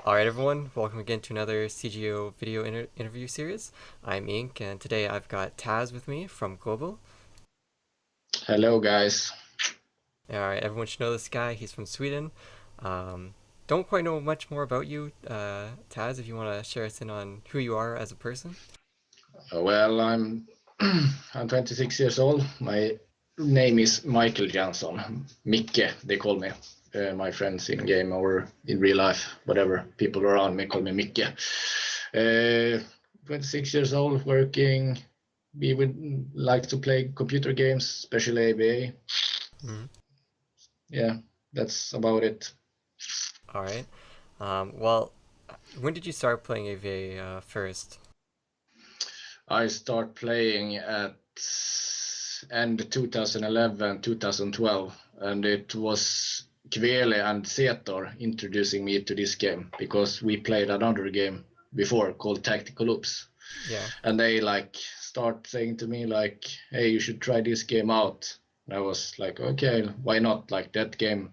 All right, everyone, welcome again to another CGO video interview series. I'm Ink, and today I've got taZ with me from Global. Hello, guys. All right, everyone should know this guy. He's from Sweden. Don't quite know much more about you, taZ, if you want to share us in on who you are as a person. Well, I'm I'm 26 years old. My name is Michael Jansson. Micke, they call me. My friends in game or in real life, whatever. People around me call me Micke. 26 years old, working. We would like to play computer games, especially A.V.A. Mhm. Yeah, that's about it. All right. Well, when did you start playing A.V.A. First? I start playing at end 2011, 2012, and it was Kvele and Zetor introducing me to this game because we played another game before called Tactical Oops, Yeah. and they like start saying to me like, "Hey, you should try this game out." And I was like, "Okay, why not?" Like that game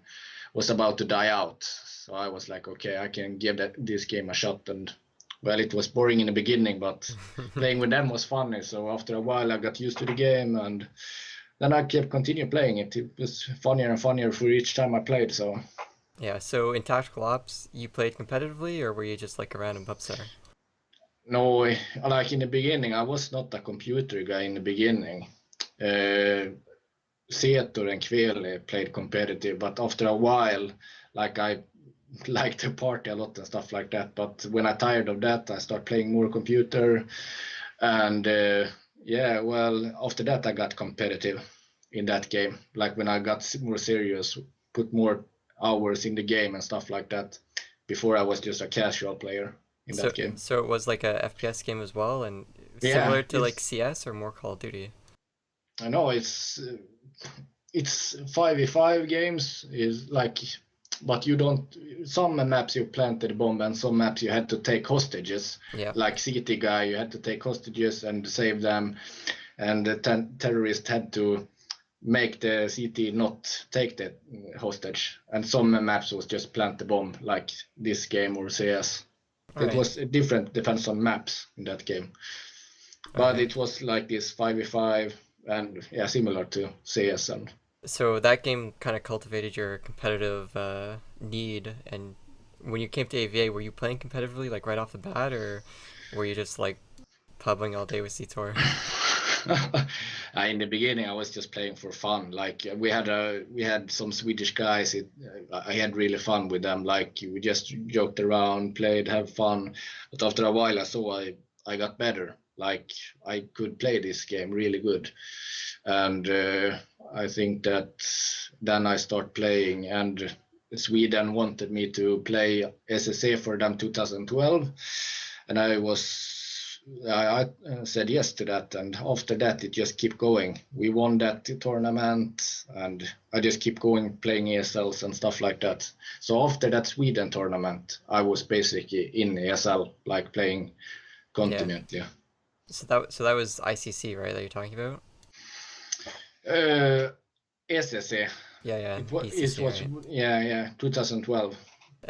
was about to die out, so I was like, "Okay, I can give this game a shot." And well, it was boring in the beginning, but playing with them was funny. So after a while, I got used to the game, and then I kept continue playing it. It was funnier and funnier for each time I played. So Yeah, so in Tactical Ops, you played competitively, or were you just like a random pub star? no, like in the beginning, I was not a computer guy in the beginning. Uh, Setor and Kvele played competitive, but after a while, like I liked to party a lot and stuff like that. But when I tired of that, I start playing more computer, and yeah, well, after that I got competitive in that game. Like when I got more serious, put more hours in the game and stuff like that. Before I was just a casual player in So, that game. so it was like a FPS game as well, and Yeah, similar to like CS or more Call of Duty. I know it's 5v5 games is like, but you don't, some maps you planted the bomb and some maps you had to take hostages, Yeah. like city guy you had to take hostages and save them, and the terrorist had to make the city not take the hostage, and some maps was just plant the bomb like this game or CS. All It right. was different depends on maps in that game, but Okay. it was like this 5v5 and yeah, similar to CS. And So that game kind of cultivated your competitive need, and when you came to AVA, were you playing competitively like right off the bat, or were you just like pubbing all day with C-Tor? in the beginning, I was just playing for fun. Like we had some Swedish guys. I had really fun with them. Like we just joked around, played, have fun. But after a while, I saw I got better. Like I could play this game really good, and I think that then I start playing, and Sweden wanted me to play SSA for them 2012, and I said yes to that, and after that it just kept going. We won that tournament, and I just keep going playing ESLs and stuff like that. So after that Sweden tournament, I was basically in ESL, like playing Yeah. continuously. So that was ICC, right? That you're talking about? Uh, SSA. Yeah, yeah, It ECC, was right? yeah 2012.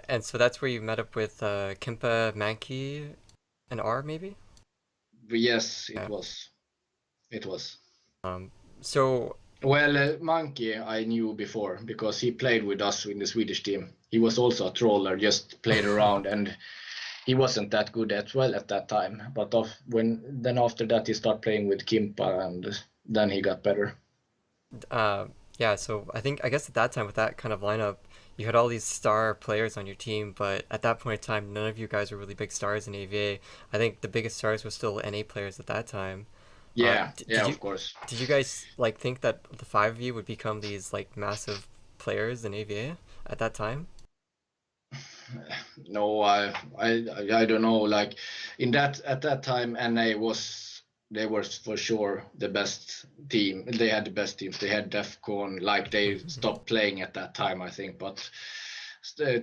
And so that's where you met up with Kimpa, Mankey, and R, maybe? Yes, it Yeah. was. It was. Um. So Well, Monkey I knew before because he played with us in the Swedish team. He was also a troller, just played around, and he wasn't that good as well at that time. But when after that he started playing with Kimpa, and then he got better. Uh, yeah, so I guess at that time with that kind of lineup, you had all these star players on your team, but at that point in time, none of you guys were really big stars in AVA. I think the biggest stars were still NA players at that time. Uh, Yeah, d- yeah, did you of course. did you guys like think that the five of you would become these like massive players in AVA at that time? No, I don't know. Like in that at that time, NA was they were for sure the best team. They had the best teams. They had DefCon. Like they stopped playing at that time, I think. But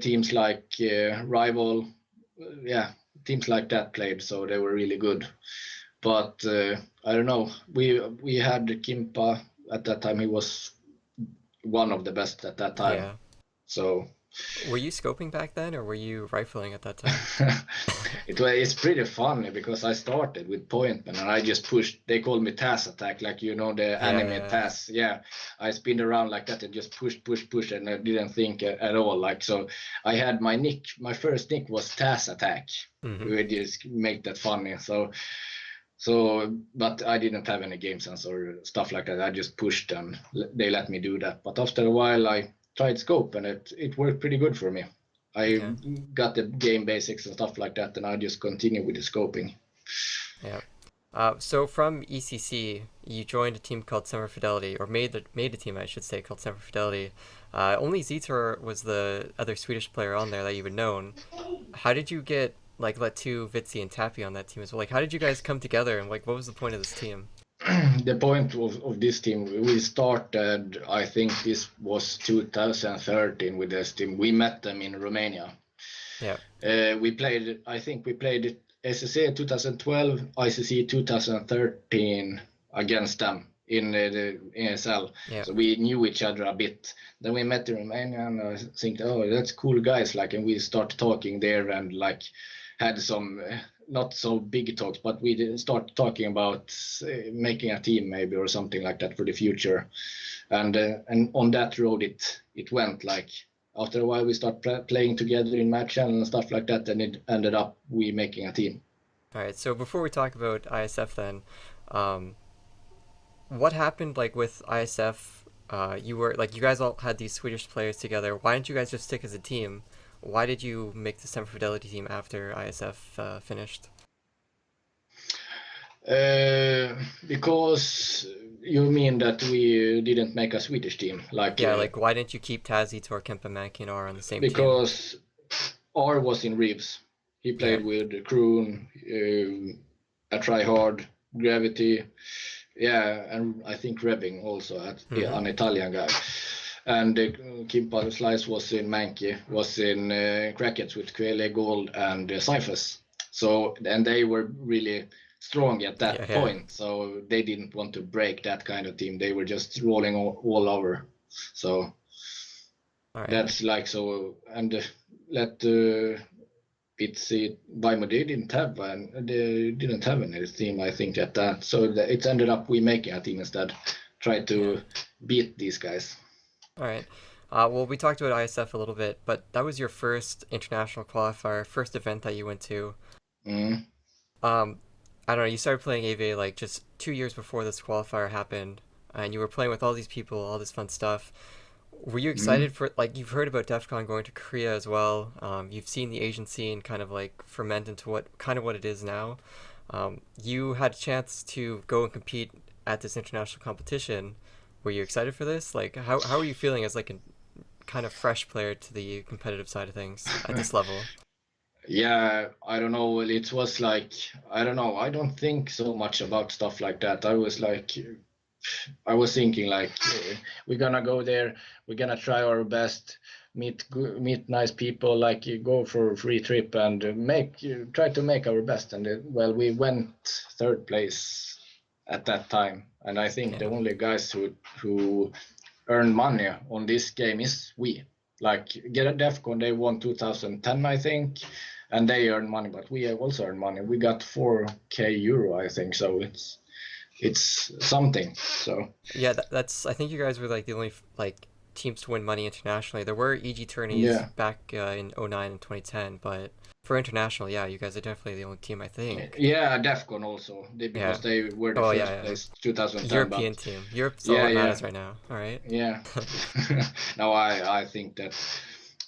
teams like Rival, yeah, teams like that played, so they were really good. But I don't know. We had Kimpa at that time. He was one of the best at that time. Yeah. So. Were you scoping back then, or were you rifling at that time? It's pretty funny because I started with pointman and I just pushed. They called me taZ attack, like you know the Yeah, anime yeah. taZ. Yeah, I spinned around like that and just push, and I didn't think at all. Like so, I had my nick. My first nick was taZ attack. Mm-hmm. We would just make that funny. So, but I didn't have any game sense or stuff like that. I just pushed and they let me do that. But after a while, I tried scope and it worked pretty good for me. I Okay. got the game basics and stuff like that, and I just continue with the scoping. Yeah. So from ECC, you joined a team called Summer Fidelity, or made a team, I should say, called Summer Fidelity. Only Zitor was the other Swedish player on there that you would known. How did you get like let two Vitsi and Tappy on that team as well? Like, how did you guys come together, and like, what was the point of this team? The point of this team, we started, I think this was 2013 with this team. We met them in Romania. Yeah. I think we played SSC 2012, ICC 2013 against them in the ESL. Yeah. So we knew each other a bit. Then we met in Romania, and I think, oh, that's cool guys. Like, and we started talking there, and like had some not so big talks, but we did start talking about making a team maybe or something like that for the future. And on that road, it went like after a while we start playing together in match and stuff like that, and it ended up we making a team. All right. So before we talk about ISF, then, um, what happened like with ISF? You were like you guys all had these Swedish players together. Why didn't you guys just stick as a team? Why did you make the Summer Fidelity team after ISF finished? Because you mean that we didn't make a Swedish team, like Yeah, like why didn't you keep taZ, Tor, Kempa, Mankin, or on the same team? because R was in Reeves. He Yeah. played with Kroon, a Try Hard, Gravity, yeah, and I think Rebbing also, Mm-hmm. an Italian guy. And Kimpa Slice was in Mankey, was in Crackets with Quele Gold and Cyphers. So, and they were really strong at Yeah, that yeah. point. So they didn't want to break that kind of team. They were just rolling all over. So All right. that's like so. And let it's Vimo they didn't have any team I think at that. So it ended up we making a team instead. Try Yeah. to beat these guys. All right. Well, we talked about ISF a little bit, but that was your first international qualifier, first event that you went to. Mm. Um, I don't know. You started playing A.V.A. like just 2 years before this qualifier happened, and you were playing with all these people, all this fun stuff. Were you Mm. excited for like you've heard about DEF CON going to Korea as well? You've seen the Asian scene kind of like ferment into what it is now. You had a chance to go and compete at this international competition. Were you excited for this? Like, how are you feeling as like a kind of fresh player to the competitive side of things at this level? Yeah, I don't know. Well, it was like I don't know. I don't think so much about stuff like that. I was thinking like we're gonna go there, we're gonna try our best, meet nice people, like go for a free trip and make try to make our best. And well, we went third place at that time, and I think the Yeah, only guys who earn money on this game is we. Like get a Defcon, they won 2010, I think, and they earn money, but we have also earn money. We got 4k euro, I think, so it's something. So yeah. That's I think you guys were like the only like teams to win money internationally. There were EG tourneys yeah, back in '09 and 2010, but for international, yeah, you guys are definitely the only team I think. yeah, Defcon also Yeah. because they were the Oh yeah, first yeah. place 2010. European But team. Europe's all yeah, that yeah, matters right now. All right. yeah. No, I think that,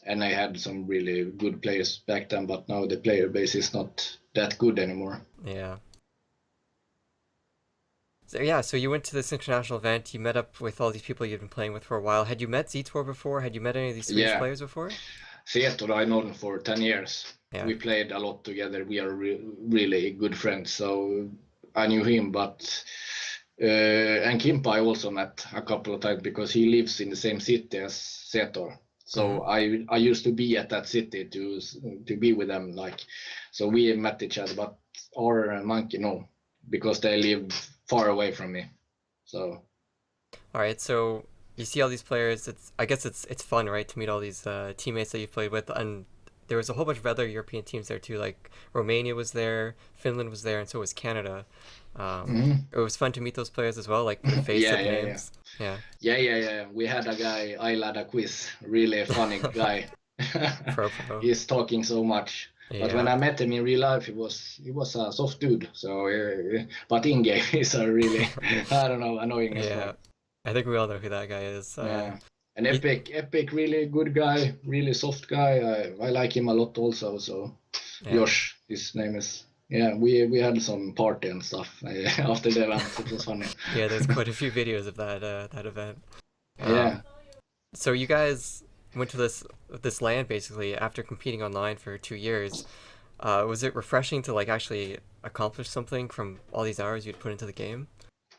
and I had some really good players back then, but now the player base is not that good anymore. Yeah. So yeah, so you went to this international event. You met up with all these people you've been playing with for a while. Had you met Zitor before? Had you met any of these Swedish Yeah, players before? Seattle I known for 10 years. Yeah. We played a lot together. We are really good friends. So I knew him, but and Kimpa I also met a couple of times because he lives in the same city as Seattle. Mm-hmm. So I used to be at that city to be with them. Like, so we met each other, but or Monkey no, because they live far away from me. So All right. So you see all these players. I guess it's fun, right, to meet all these teammates that you've played with, and there was a whole bunch of other European teams there too. Like Romania was there, Finland was there, and so was Canada. Mhm. It was fun to meet those players as well. Like put a face to Yeah, the yeah, yeah. names. Yeah, Yeah. We had a guy, Ailada Quiz, really a funny guy. pro. He's talking so much. But when Yeah, I met him in real life, he was a soft dude. So, but in game, he's a really, I don't know, annoying as fuck. yeah. I think we all know who that guy is. Yeah, an He, epic, really good guy, really soft guy. I like him a lot also. So, yeah, Josh, his name is. Yeah, we had some party and stuff after the event. It was funny. yeah. There's quite a few videos of that event. Yeah. So you guys went to this land basically after competing online for 2 years. Was it refreshing to like actually accomplish something from all these hours you'd put into the game?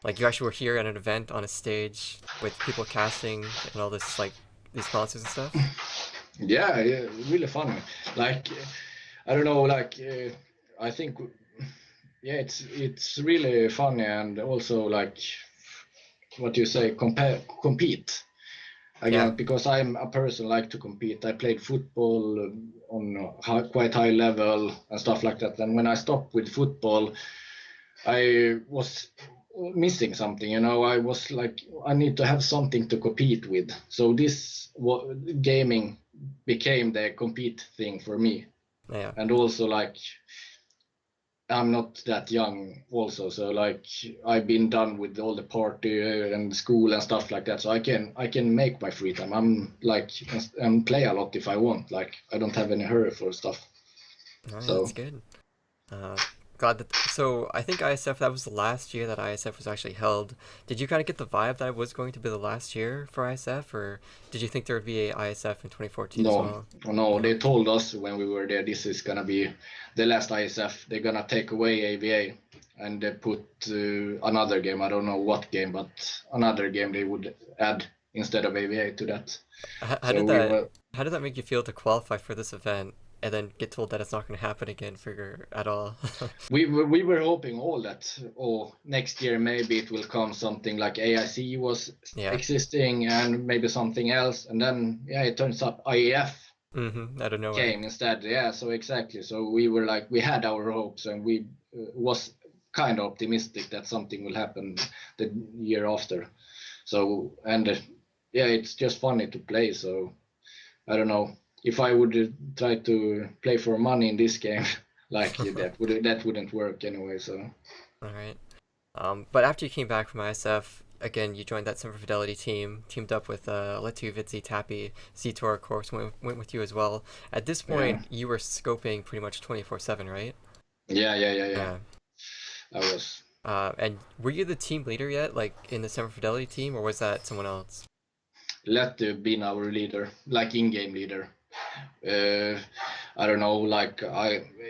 Like you actually were here at an event on a stage with people casting and all this like these sponsors and stuff. Yeah, really funny. Like, I don't know, like, I think, yeah, it's really funny and also like, what you say, compete Yeah. again because I'm a person like to compete. I played football on a quite high level and stuff like that. And when I stopped with football, I was missing something. I was like, I need to have something to compete with. So this gaming became the compete thing for me. Yeah. And also like I'm not that young also, so like I've been done with all the party and school and stuff like that, so I can make my free time. I'm like and play a lot if I want. Like I don't have any hurry for stuff. All right, So that's good. Uh, Glad that. So I think ISF, that was the last year that ISF was actually held. Did you kind of get the vibe that it was going to be the last year for ISF, or did you think there would be a ISF in 2014 as no, well? no, No. they told us when we were there this is gonna be the last ISF. They're gonna take away A.V.A. and they put another game. I don't know what game, but another game they would add instead of A.V.A. to that. How So did we that were how did that make you feel to qualify for this event and then get told that it's not going to happen again for your at all? we were hoping all that, oh, next year maybe it will come something like AIC was Yeah. existing and maybe something else, and then yeah, it turns up IEF Out of nowhere. came instead. Yeah, so exactly. So we were like, we had our hopes and we was kind of optimistic that something will happen the year after. So and yeah, it's just funny to play. So I don't know if I would try to play for money in this game. Like that wouldn't work anyway. So All right. But after you came back from ISF, again, you joined that Summer Fidelity team, teamed up with Letu, Vitzi, Tappy, Zitor, of course, went with you as well. At this yeah, point, you were scoping pretty much 24/7, right? yeah. Yeah. I was. And were you the team leader yet, like in the Summer Fidelity team, or was that someone else? Let been our leader, like in-game leader. Uh, I don't know, like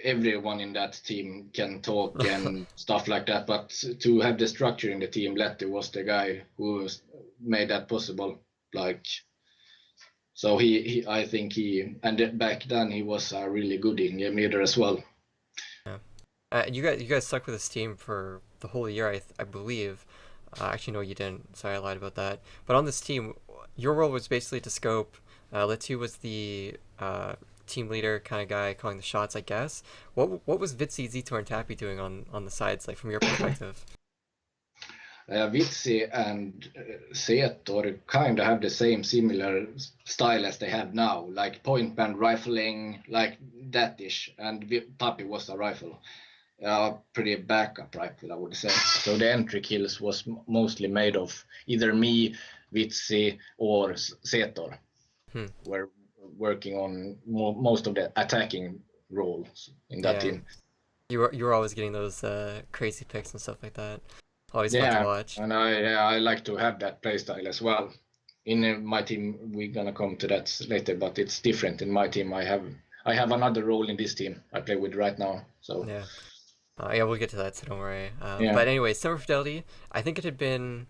everyone in that team can talk and stuff like that, but to have the structure in the team, Letty was the guy who made that possible. Like, so I think and back then he was a really good in-game leader as well. Yeah. You guys stuck with this team for the whole year, I believe. Actually, no, you didn't. Sorry, I lied about that. But on this team, your role was basically to scope. Letu was the team leader kind of guy calling the shots, I guess. What was Vitzi, Zitor, and Tappy doing on the sides, like from your perspective? Vitsi and Setor kind of have the same similar style as they have now, like point band rifling, like that ish. And Tapi was a rifle, pretty backup rifle, I would say. So the entry kills was mostly made of either me, Vitsi, or Setor. Hmm. Were working on most of the attacking roles in that Yeah, team. you were always getting those crazy picks and stuff like that. Always fun to Yeah, watch. and I like to have that playstyle as well. In my team, we're gonna come to that later, but it's different in my team. I have another role in this team I play with right now. So Yeah. Yeah, we'll get to that, so don't worry. yeah, But anyway, Summer Fidelity, I think it had been,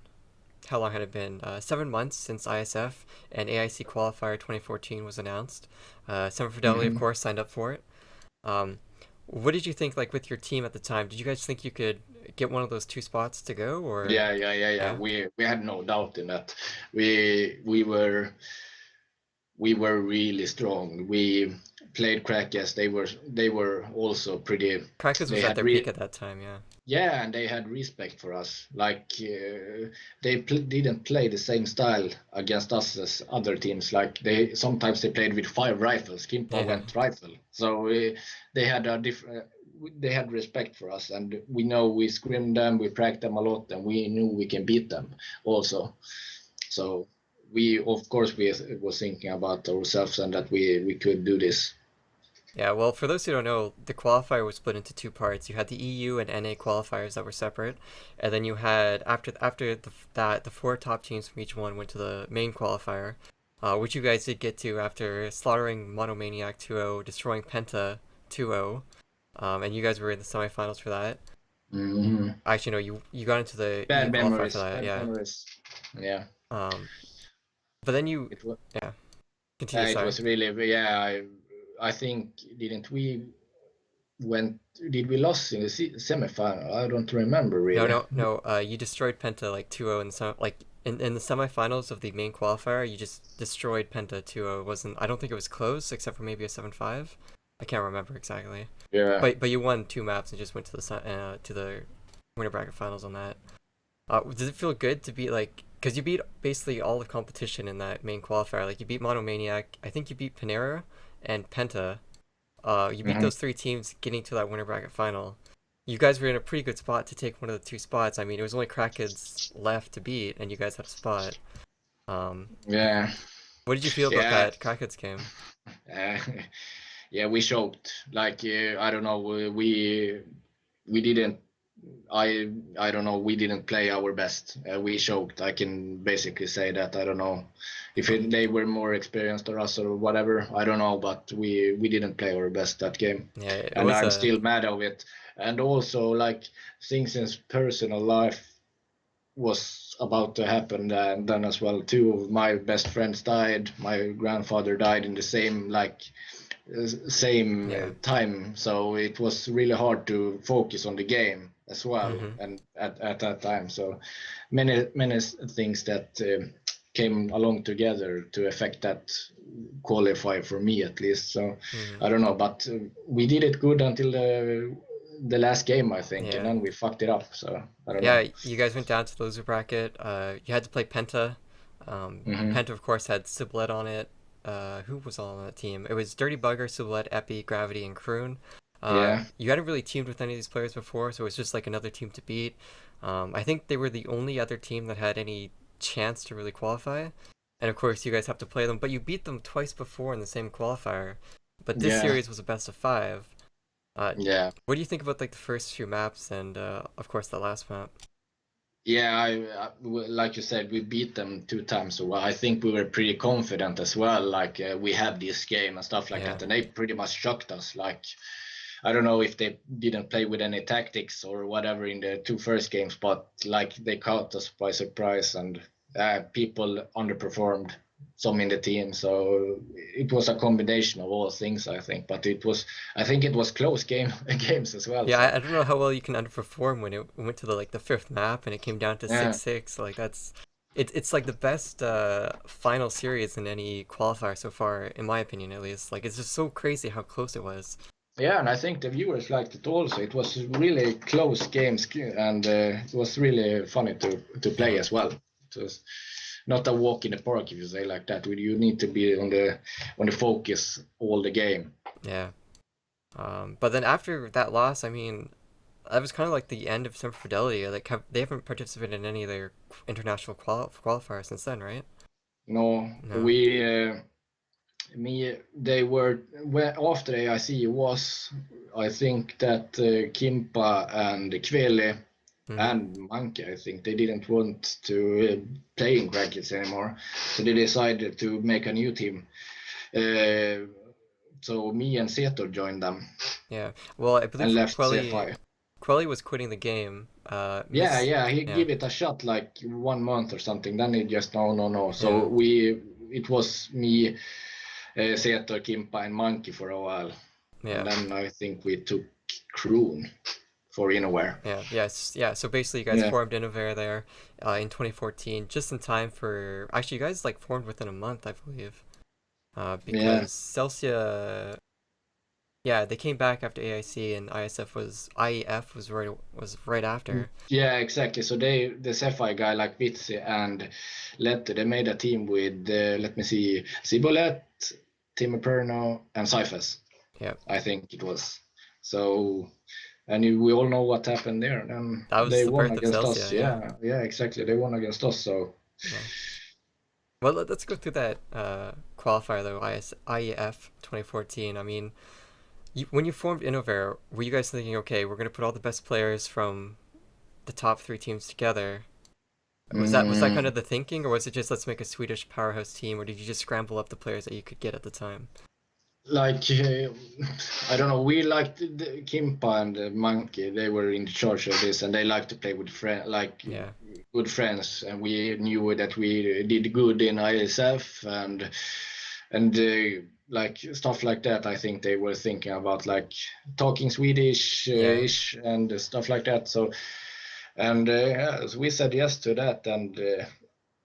how long had it been? 7 months since ISF and AIC Qualifier 2014 was announced. Summer Fidelity, of hmm course, signed up for it. Um, What did you think, like, with your team at the time? Did you guys think you could get one of those two spots to go, or Yeah. yeah? We had no doubt in that. We were really strong. We played Crackers. They were also pretty. Crackers They was at had their peak at that time, yeah. yeah, and they had respect for us. Like they didn't play the same style against us as other teams. Like they played with 5 rifles. Kimpa Yeah. went rifle, so they had a different. They had respect for us, and we know we scrimmed them, we practiced them a lot, and we knew we can beat them also. So we, of course, we was thinking about ourselves and that we could do this. Yeah, well, for those who don't know, the qualifier was split into two parts. You had the EU and NA qualifiers that were separate, and then you had after that the four top teams from each one went to the main qualifier, which you guys did get to after slaughtering Monomaniac 2-0, destroying Penta 2-0, and you guys were in the semifinals for that. Hmm. Actually, no, you got into the EU Bad qualifier for memories, that, bad yeah. memories. Yeah, Um, but then you, it was. yeah, continue. It Sorry. was really, yeah. I think didn't we went? Did we lost in the semifinal? I don't remember No, really. no, no. You destroyed Penta like 2-0 in some like in the semifinals of the main qualifier. You just destroyed Penta 2-0. It wasn't. I don't think it was close, except for maybe a 7-5. I can't remember exactly. Yeah. But you won two maps and just went to the winter bracket finals on that. Does it feel good to be like? Because you beat basically all the competition in that main qualifier. Like you beat Monomaniac. I think you beat Panera and Penta. You beat Hmm. those three teams getting to that winter bracket final. You guys were in a pretty good spot to take one of the two spots. I mean, it was only Crackheads left to beat, and you guys had a spot. Um, Yeah. what did you feel about Yeah. that Crackheads game? Uh, yeah, we choked. Like I don't know. We didn't. I don't know. We didn't play our best. We choked. I can basically say that. I don't know if they were more experienced or us or whatever. I don't know, but we didn't play our best that game, Yeah, it and was I'm a still mad of it. And also, like things in personal life was about to happen then as well. Two of my best friends died. My grandfather died in the same same yeah. time, so it was really hard to focus on the game as well, Hmm. and at that time, so many things that came along together to affect that qualify for me at least. So Hmm. I don't know, but we did it good until the last game, I think, and Yeah, then we fucked it up, so I don't know. yeah. You guys went down to the loser bracket. You had to play Penta. Hmm. Penta, of course, had Siblet on it. Who was all on that team? It was Dirty Bugger, Siblet, Epi, Gravity, and Kroon. Yeah. You hadn't really teamed with any of these players before, so it was just like another team to beat. I think they were the only other team that had any chance to really qualify. And of course, you guys have to play them, but you beat them twice before in the same qualifier. But this Yeah. series was a best of five. Uh, Yeah. what do you think about like the first few maps and of course the last map? Yeah, like you said, we beat them 2 times. So I think we were pretty confident as well. Like we had this game and stuff like Yeah. that, and they pretty much shocked us. Like I don't know if they didn't play with any tactics or whatever in the two first games, but like they caught us by surprise, and people underperformed some in the team. So it was a combination of all things, I think. But I think it was close games as well. Yeah, So I don't know how well you can underperform when it went to the like the fifth map and it came down to yeah. 6-6. Like it's like the best final series in any qualifier so far, in my opinion at least. Like it's just so crazy how close it was. Yeah, and I think the viewers liked it also. It was really close games, and it was really funny to play Hmm. as well. It was not a walk in the park, if you say like that. You need to be on the focus all the game. Yeah. But then after that loss, I mean, that was kind of like the end of Semper Fidelity. Like they haven't participated in any of their international qualifiers since then, right? No, No. they were well, after AIC was, I think that Kimpa and Kveli Hmm. and Micke, I think they didn't want to play in brackets anymore, so they decided to make a new team. Uh, so me and Setor joined them Yeah. Well, I believe and for left CFI. Quelly was quitting the game. Yeah, Miss. yeah, he Yeah. give it a shot like 1 month or something. Then he just no, no, no. Yeah. So it was me, Setor, Kimpa, and Monkey for a while, and Yeah. then I think we took Kroon for Innoware. Yeah, yes, yeah. So basically, you guys Yeah, formed A.V.A there in 2014, just in time for. Actually, you guys like formed within a month, I believe, yeah. because Celsia. Yeah, they came back after AIC, and IEF was right after. Yeah, exactly. So the Sapphire guy like Vitsi and Lette, they made a team with let me see, Cibolet, Timo Perno, and Cyphers. Yeah, I think it was. So, and we all know what happened there. And that was they the won birth of against us. Celsia. Yeah, Yeah, yeah, exactly. They won against us. So, yeah. Well, let's go through that qualifier though. IEF 2014. I mean, when you formed Innovair, were you guys thinking, okay, we're gonna put all the best players from the top three teams together? Was that kind mm, of the thinking, or was it just let's make a Swedish powerhouse team, or did you just scramble up the players that you could get at the time? like I don't know. We liked Kimpa and Monkey. They were in charge of this, and they liked to play with friends, like Yeah, good friends. And we knew that we did good in ISF and like stuff like that. I think they were thinking about like talking Swedish yeah. ish and stuff like that. So and yeah, so we said yes to that, and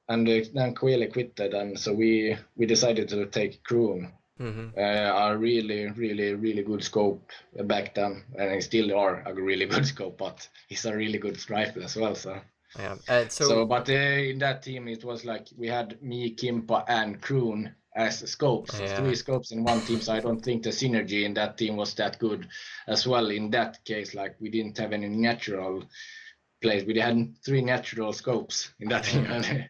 then Quayle quitted, and so we decided to take Kroon. Mm-hmm. A really good scope back then, and he still are a really good scope, but he's a really good rifle as well. So, Yeah. so So but in that team, it was like we had me, Kimpa, and Kroon as scopes, so three yeah, scopes in one team. So I don't think the synergy in that team was that good as well. In that case, like we didn't have any natural plays. We had three natural scopes in that team, yeah, and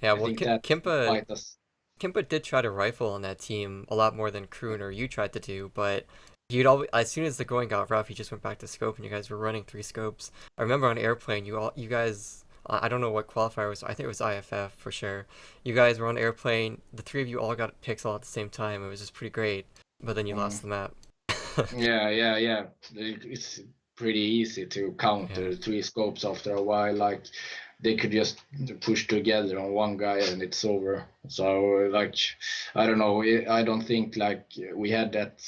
yeah. I Well, think that Kimpa bite us. Kimpa did try to rifle on that team a lot more than Kroon or you tried to do, but you'd always, as soon as the going got rough, you just went back to scope, and you guys were running three scopes. I remember on airplane, you guys, I don't know what qualifier was. I think it was IFF for sure. You guys were on airplane. The three of you all got pixel at the same time. It was just pretty great, but then you Mm. lost the map. Yeah. It's pretty easy to Yeah, counter three scopes after a while. Like they could just push together on one guy and it's over. So like I don't know. I don't think like we had that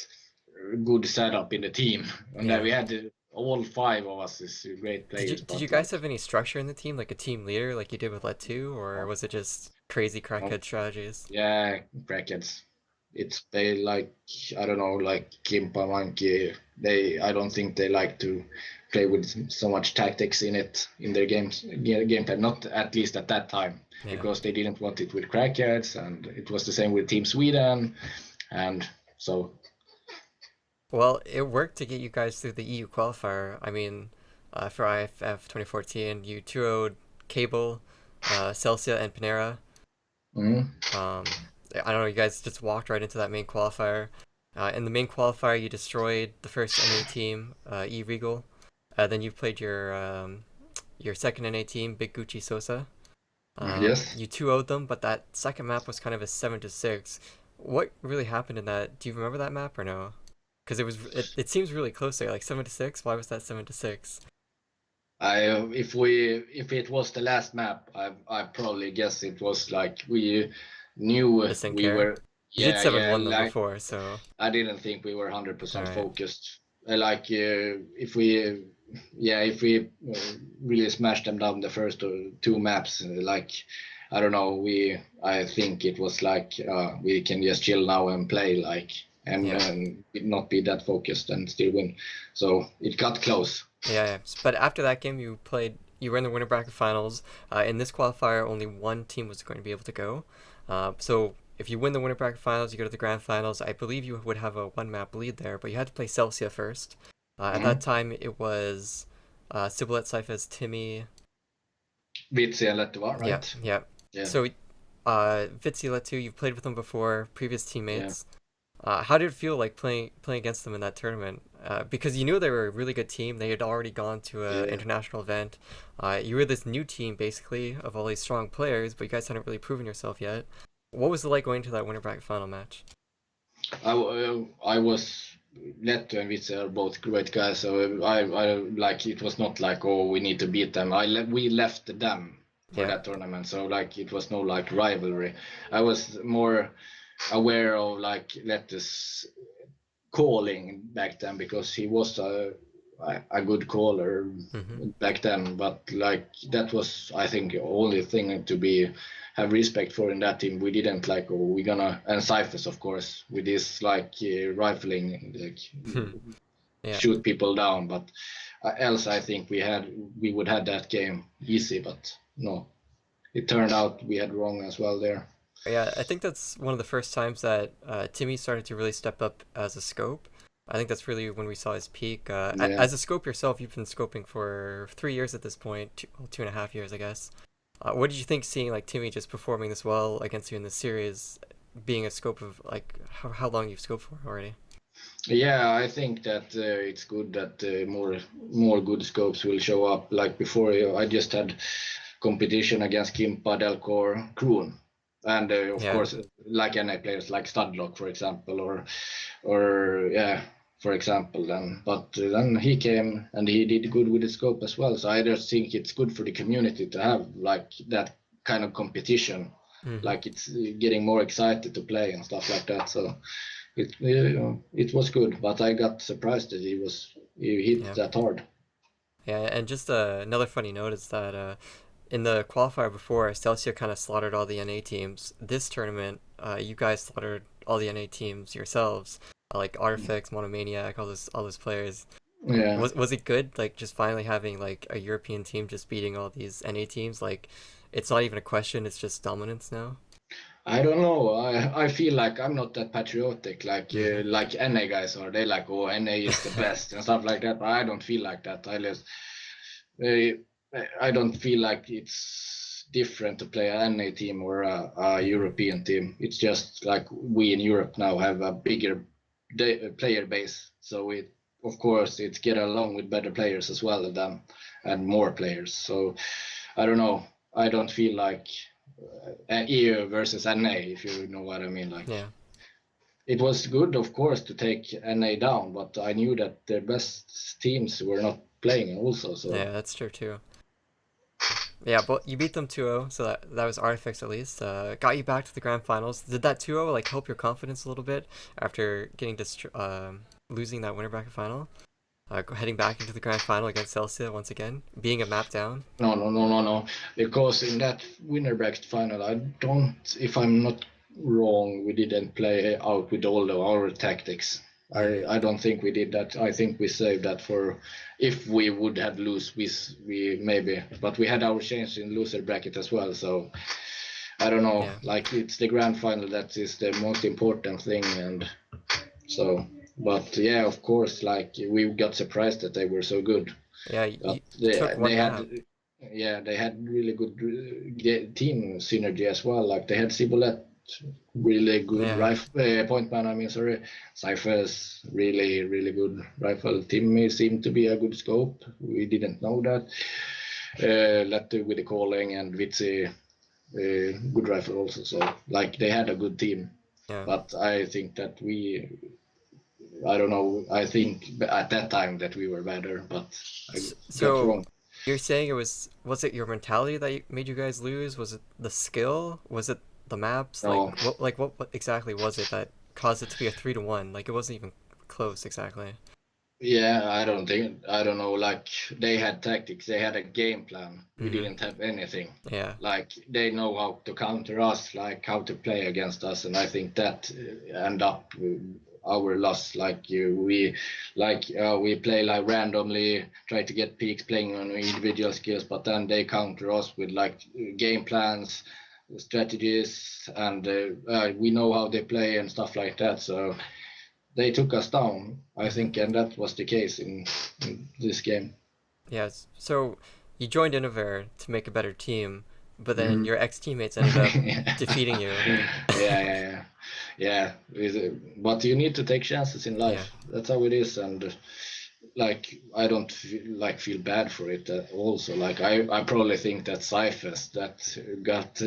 good setup in the team, and that yeah. we had all five of us is great Did you players. did you But guys like have any structure in the team, like a team leader, like you did with Let 2, or no, was it just crazy no. crackhead strategies? Yeah, brackets. It's they like I don't know like Kimpa Monkey. I don't think they like to play with so much tactics in it in their gameplay. Not at least at that time Yeah. because they didn't want it with crackheads, and it was the same with Team Sweden, and so Well, it worked to get you guys through the EU qualifier. I mean, for IFF 2014, you 2-0'd Cable, Celsia, and Panera. mm, I don't know, you guys just walked right into that main qualifier. In the main qualifier, you destroyed the first NA team, E Regal. Then you played your second NA team, Big Gucci Sosa. yes. You 2-0'd them, but that second map was kind of a 7-6. What really happened in that? Do you remember that map or no? Because it seems really close there, like 7-6. Why was that 7-6? If it was the last map, I probably guess it was like we knew Just didn't we care. were. You did Yeah, 7-1 them like before, so I didn't think we were all 100% right. focused. If we, yeah, if we really smashed them down the first two maps, like I don't know, I think it was like we can just chill now and play like Yeah. and not be that focused and still win. So it got close. Yeah, yeah. But after that game, you were in the winter bracket finals. In this qualifier, only one team was going to be able to go. So if you win the winter bracket finals, you go to the grand finals. I believe you would have a one map lead there, but you had to play Celsia first. At that Mm-hmm. time, it was Sibilet, Cyphers, Timmy. Vitsi and Letova, Yeah, right? yeah. Yeah, So, Vitsila too. You've played with them before, previous yeah. teammates. How did it feel like playing against them in that tournament? Because you knew they were a really good team. They had already gone to an Yeah. international event. You were this new team basically of all these strong players, but you guys hadn't really proven yourself yet. What was it like going to that winter bracket final match? I was Leto and Vitsi are both great guys, so I like it was not like oh we need to beat them. We left them for Yeah, that tournament, so like it was no like rivalry. I was more aware of like Leto's calling back then because he was a good caller Mm-hmm. back then, but like that was, I think, the only thing to be have respect for in that team. We didn't like, oh, we're gonna, and Cyphers of course with this like rifling, like Yeah. shoot people down, but else I think we would have that game easy, but no, it turned out we had wrong as well there. Yeah, I think that's one of the first times that Timmy started to really step up as a scope. I think that's really when we saw his peak. Yeah. As a scope yourself, you've been scoping for 3 years at this point, 2.5 years, I guess. What did you think seeing like Timmy just performing this well against you in this series, being a scope of like how long you've scoped for already? Yeah, I think that it's good that more good scopes will show up. Like before, I just had competition against Kimpa, Delcor, Kroon, and of Yeah. course, like NA players like Studlock, for example, or yeah, for example. Then he came and he did good with the scope as well. So I just think it's good for the community to have like that kind of competition. Mm-hmm. Like it's getting more excited to play and stuff like that. So it was good, but I got surprised that he hit Yeah. that hard. Yeah, and just another funny note is that in the qualifier before, Celsius kind of slaughtered all the NA teams. This tournament, you guys slaughtered all the NA teams yourselves, like Artifex, Monomaniac, all those players. Yeah, Was it good, like just finally having like a European team just beating all these NA teams? Like, it's not even a question; it's just dominance now. I don't know. I feel like I'm not that patriotic Mm-hmm. like NA guys are. They like, oh, NA is the best and stuff like that. But I don't feel like that. Uh, I don't feel like it's different to play an NA team or a Mm-hmm. European team. It's just like we in Europe now have a bigger player base, so it of course it get along with better players as well than and more players. So I don't know. I don't feel like EU versus NA, if you know what I mean. Like Yeah, it was good, of course, to take NA down, but I knew that their best teams were not playing also. So yeah, that's true too. Yeah, but you beat them 2-0, so that was Artifex at least. Got you back to the grand finals. Did that 2-0 like help your confidence a little bit after losing that winner bracket final? Heading back into the grand final against Celsius once again, being a map down. no, no, no, no, no. Because in that winner bracket final, I don't, if I'm not wrong, we didn't play out with all of our tactics. Mm, I don't think we did that. I think we saved that for if we would have lose, we maybe, but we had our chance in loser bracket as well. So I don't know. yeah, Like it's the grand final that is the most important thing, and so. But yeah, of course, like we got surprised that they were so good. yeah. But You took they one had map. yeah, they had really good team synergy as well. Like they had Cibolet, really good Yeah, rifle point man. I mean, sorry, Cyphers, really good rifle. Timmy seemed to be a good scope. We didn't know that. Letty with the calling and Vitsi, good rifle also. So like they had a good team. yeah. But I think that I don't know. I think at that time that we were better, but I got So wrong. you're saying was it your mentality that made you guys lose? Was it the skill? Was it the maps? No, What exactly was it that caused it to be a 3-1? Like it wasn't even close exactly. yeah, I don't know. Like they had tactics, they had a game plan. We Mm-hmm. didn't have anything. Yeah, Like they know how to counter us, like how to play against us, and I think that end up our loss. We play like randomly, try to get peaks playing on individual skills, but then they counter us with like game plans, strategies, and we know how they play and stuff like that. So they took us down, I mm-hmm. think, and that was the case in this game. Yes. So you joined Innover to make a better team, but then Mm. your ex teammates ended up defeating you. Yeah. Yeah. But you need to take chances in Yeah. life. That's how it is, and like I don't feel bad for it. Also, like I probably think that Cyphers that got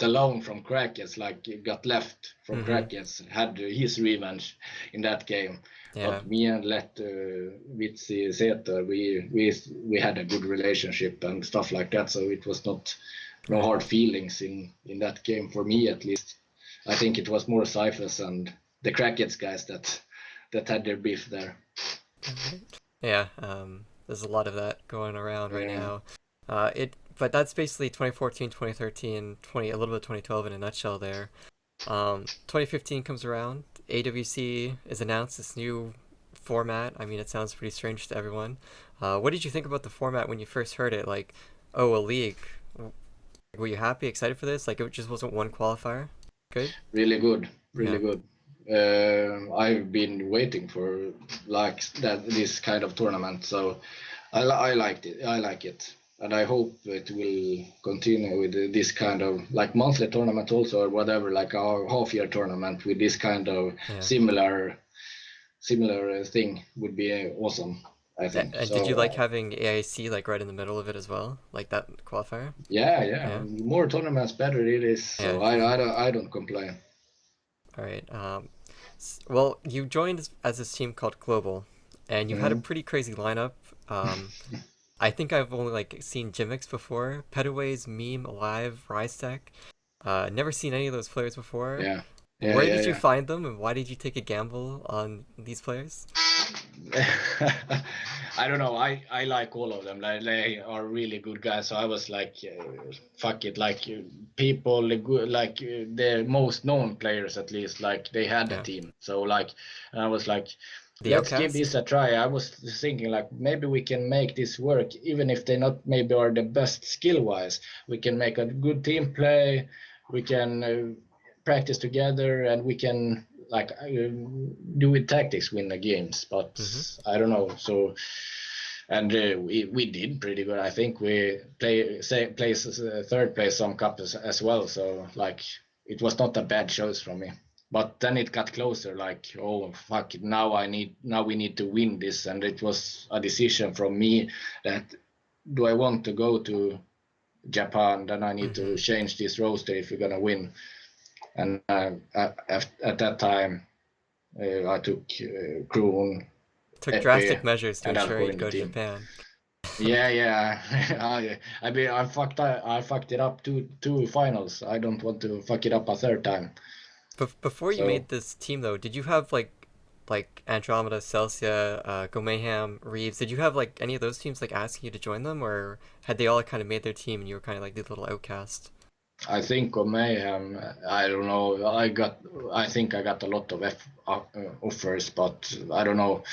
alone from Krakens, like got left from Mm-hmm. Krakens, had his revenge in that game. Yeah. But me and Let Vitsi Seter, we had a good relationship and stuff like that. So it was not no Right. hard feelings in that game for me at least. I think it was more Cyphers and the Krakens guys that had their beef there. Alright. Yeah, there's a lot of that going around right Yeah. now. But that's basically 2014, 2013, 20, a little bit of 2012 in a nutshell there. 2015 comes around. AWC is announced this new format. I mean, it sounds pretty strange to everyone. What did you think about the format when you first heard it? Like, oh, a league. Were you happy, excited for this? Like, it just wasn't one qualifier. Good. Really good, really Yeah. good. I've been waiting for like that this kind of tournament, so I liked it. I like it, and I hope it will continue with this kind of like monthly tournament also, or whatever, like our half year tournament with this kind of Yeah. similar thing would be awesome. I think And did you so. like having AIC like right in the middle of it as well, like that qualifier? Yeah, yeah. Yeah. More tournaments, better it is. Yeah. So I don't complain. All right. Well, you joined as this team called Global, and you've had a Mhm. pretty crazy lineup. Um, I think I've only like seen Jimix before, Petaways, Meme, Alive, Rystech. Never seen any of those players before. Yeah, yeah, Where yeah, did you yeah. find them, and why did you take a gamble on these players? I don't know. I like all of them. Like they are really good guys. So I was like, fuck it. Like people, the good, like the most known players at least, like they had a Yeah, team. So like, and I was like, the let's give Outcast. this a try. I was thinking like maybe we can make this work, even if they not maybe are the best skill wise. We can make a good team play. We can practice together, and we can like do with tactics win the games. But Mm-hmm. I don't know. So and we did pretty good. I think we place third place some cup as well. So like it was not a bad choice from me. But then it got closer. Like oh fuck it, now we need to win this, and it was a decision from me that do I want to go to Japan? Then I need Mm-hmm. to change this roster if we're gonna win. And at that time, I took Kroon, Took Epi, drastic measures to and ensure Elko you'd in the go to team. Japan. Yeah, yeah. I mean, I fucked it up two finals. I don't want to fuck it up a third time. Before you So made this team, though, did you have like Andromeda, Celsia, Go Mayhem, Reeves? Did you have like any of those teams like asking you to join them, or had they all kind of made their team and you were kind of like the little outcast? I think of Mayhem. I don't know. I think I got a lot of offers, but I don't know.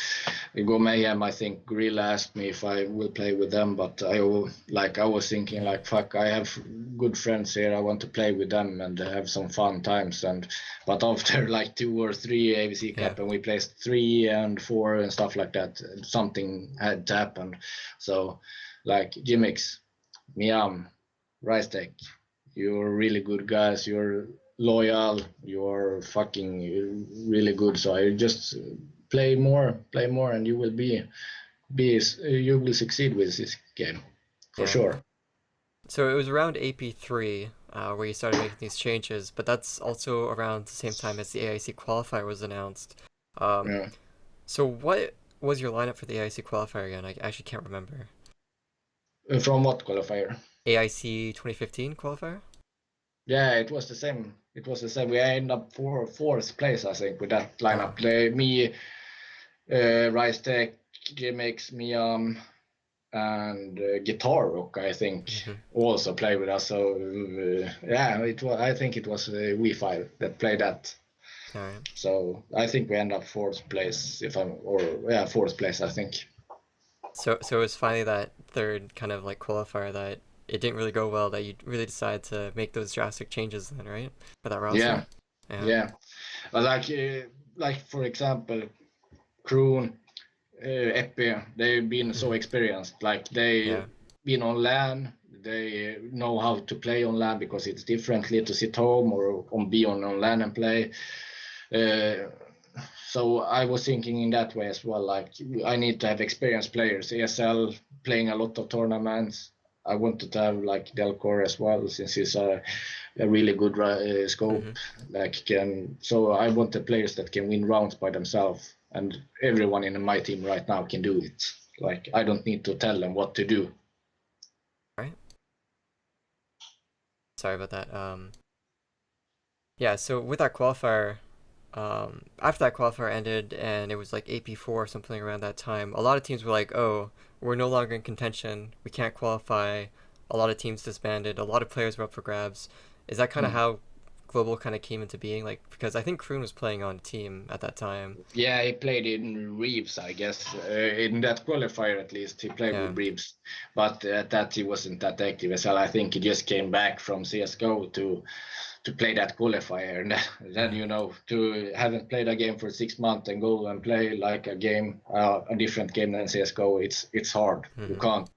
Go Mayhem. I think Gorilla asked me if I will play with them, but I was thinking Mm-hmm. like fuck. I have good friends here. I want to play with them and have some fun times. And but after like 2 or 3 AVC Yeah. Cup and we placed 3 and 4 and stuff like that, something had to happen. So like Jimix, Miam, Rice Tech, you're really good guys. You're loyal. You're fucking really good. So I just play more, and you will succeed with this game for Yeah. sure. So it was around AP3 where you started making these changes, but that's also around the same time as the AIC qualifier was announced. Um, Yeah. so what was your lineup for the AIC qualifier again? I actually can't remember. From what qualifier? AIC 2015 qualifier? Yeah, it was the same. It was the same. We ended up fourth place, I think, with that Oh. lineup. Me, Rice Tech, GMX, Miam, and Guitar Rock, I think, Mm-hmm. also played with us. So yeah, it was. I think it was We5 that played that. All right. So I think we end up fourth place, if I'm or yeah, fourth place, I think. So it was finally that third kind of like qualifier that it didn't really go well that you really decided to make those drastic changes then, right? For that roster? Yeah, Yeah. yeah. But like for example, Kroon, Epi, they've been so Mm-hmm. experienced. Like they Yeah. been on LAN, they know how to play on LAN because it's differently to sit home or be on LAN and play. Uh, so I was thinking in that way as well. Like I need to have experienced players. ESL playing a lot of tournaments. I wanted to have like Delcor as well since he's a really good Mm-hmm. scope. So I wanted players that can win rounds by themselves, and everyone in my team right now can do it. Like I don't need to tell them what to do. All right. Sorry about that. Yeah, so with that qualifier, after that qualifier ended and it was like AP4 or something around that time, a lot of teams were like, oh, we're no longer in contention. We can't qualify. A lot of teams disbanded. A lot of players were up for grabs. Is that kind of Mm. how Global kind of came into being? Like, because I think Kroon was playing on team at that time. Yeah, he played in Reeves, I guess. In that qualifier, at least, he played Yeah. with Reeves. But at that, he wasn't that active as well. I think he just came back from CSGO to play that qualifier. And then, Mm-hmm. to haven't played a game for 6 months and go and play like a game, a different game than CSGO, it's hard. You Mm-hmm. can't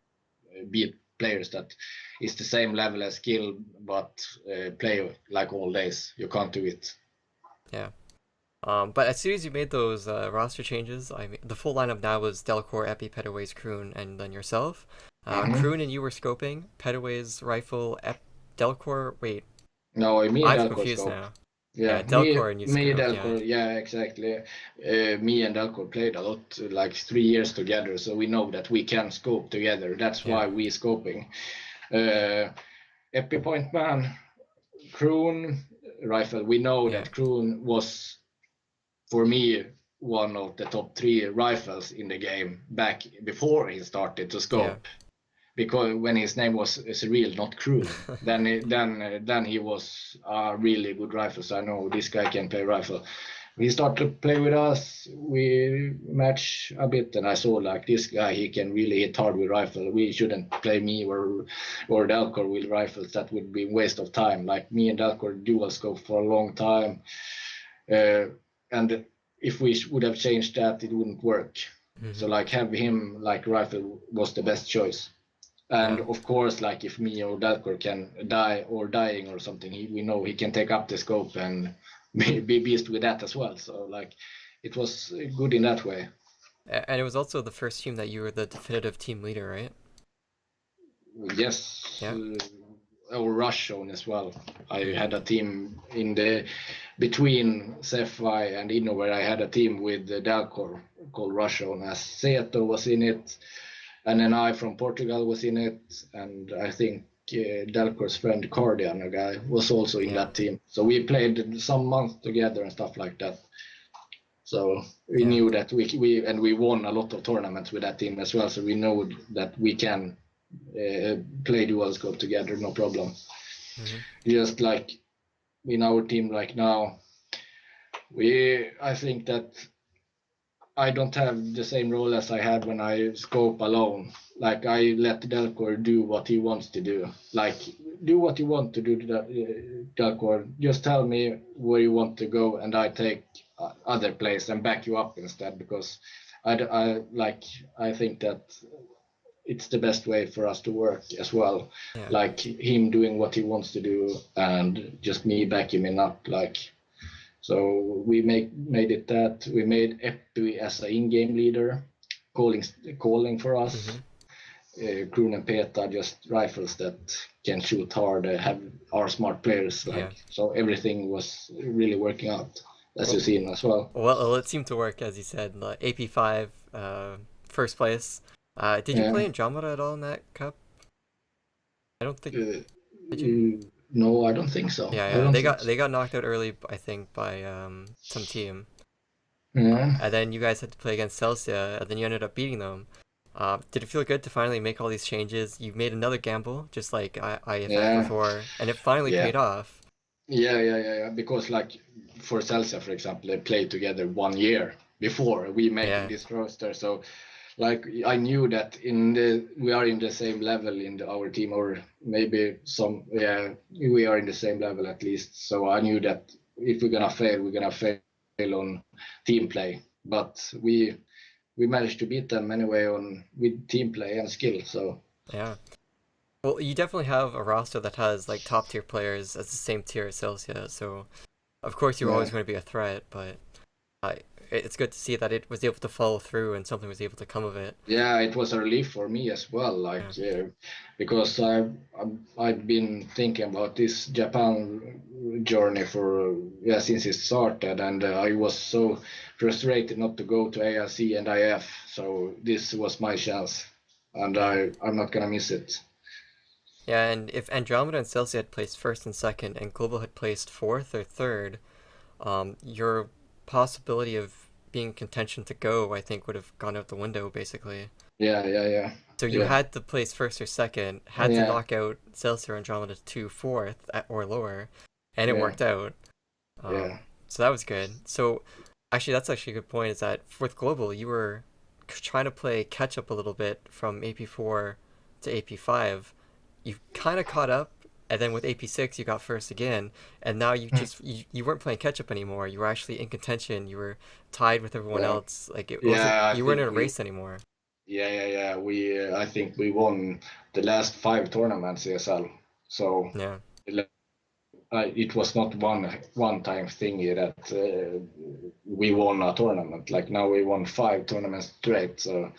beat players that is the same level as skill, but play like all days. You can't do it. Yeah. But as soon as you made those roster changes, I mean, the full lineup now was Delcor, Epi, Pettaway's, Kroon, and then yourself. Hmm. Kroon and you were scoping. Pettaway's rifle, Delcor. Wait, No, me and I'm Dalcor confused scoped. now. Yeah, Yeah, Delcor and you me, scoped. Yeah, Dalcor. Yeah, exactly. Me and Dalcor played a lot, like 3 years together, so we know that we can scope together. That's yeah, why we scoping. Uh, Epi Point Man, Kroon rifle. We know yeah, that Kroon was, for me, one of the top three rifles in the game back before he started to yeah, scope. Because when his name was Cyril, not Kroon, then he was a really good rifle. So I know this guy can play rifle. He started to play with us. We match a bit, and I saw like this guy. He can really hit hard with rifle. We shouldn't play me or Dalcor with rifles. That would be waste of time. Like me and Dalcor dual scope for a long time, uh, and if we would have changed that, it wouldn't work. hmm, So like have him like rifle was the best choice. And yeah, of course, like if me or Dalcor can die or dying or something, we know he can take up the scope and be beast with that as well. So like it was good in that way. And it was also the first team that you were the definitive team leader, right? Yes, Yeah, or rush zone as well. I hmm, had a team in the between Cephai and Inno where I had a team with Dalcor called rush zone as Seto was in it, and then I from Portugal was in it, and I think Delcor's friend Cardian, a guy, was also in yeah, that team. So we played some months together and stuff like that. So we yeah, knew that we won a lot of tournaments with that team as well. So we know that we can play dual scope together, no problem. hmm, Just like in our team right now, I think that I don't have the same role as I had when I scope alone. Like I let Delcor do what he wants to do. Like do what you want to do, Delcor. Just tell me where you want to go, and I take other place and back you up instead. Because I think that it's the best way for us to work as well. yeah, Like him doing what he wants to do, and just me backing him up. Like so we made it that we made Epi as an in-game leader, calling calling for us. hmm, Kroon and Peta just rifles that can shoot hard, have are smart players. yeah. Like so, everything was really working out as Well, you seen as well. it seemed to work as you said. AP5, first place. Did you Yeah. play Andromeda at all in that cup? I don't think. Uh, Did you? no, I don't think so. Yeah, I yeah. don't They think got so. they got knocked out early, I think, by some team. Yeah. And then you guys had to play against Celsia, and then you ended up beating them. Did it feel good to finally make all these changes? You made another gamble, just like IFF Yeah. before, and it finally Yeah. paid off. Yeah. Because like for Celsius, for example, they played together 1 year before we making Yeah, this roster. So like I knew that in the we are in the same level in our team, or maybe some yeah we are in the same level at least. So I knew that if we're gonna fail on team play. But we managed to beat them anyway on with team play and skill. So yeah. Well, you definitely have a roster that has like top tier players as the same tier as Celsia, so of course you're yeah. always going to be a threat, but uh, it's good to see that it was able to follow through and something was able to come of it. Yeah, it was a relief for me as well, Yeah, because I've been thinking about this Japan journey for yeah since it started, and I was so frustrated not to go to AIC and IF. So this was my chance, and yeah. I'm not gonna miss it. Yeah, and if Andromeda and Celsia had placed first and second, and Global had placed fourth or third, your possibility of being in contention to go, I think, would have gone out the window basically. Yeah, yeah, yeah, So you yeah, had to place first or second, had to yeah, knock out Celsius Andromeda to fourth or lower, and it yeah, worked out. yeah. So that was good. So actually, that's actually a good point. Is that with global, you were trying to play catch up a little bit from AP4 to AP5. You kind of caught up, and then with AP6, you got first again, and now Hmm. you weren't playing catch up anymore. You were actually in contention. You were tied with everyone Yeah, else. Like it wasn't. yeah. I You weren't in think a we. race anymore. Yeah, yeah, yeah. I think we won the last 5 tournaments ESL. So Yeah. it was not one time thingy that we won a tournament. Like now we won 5 tournaments straight. So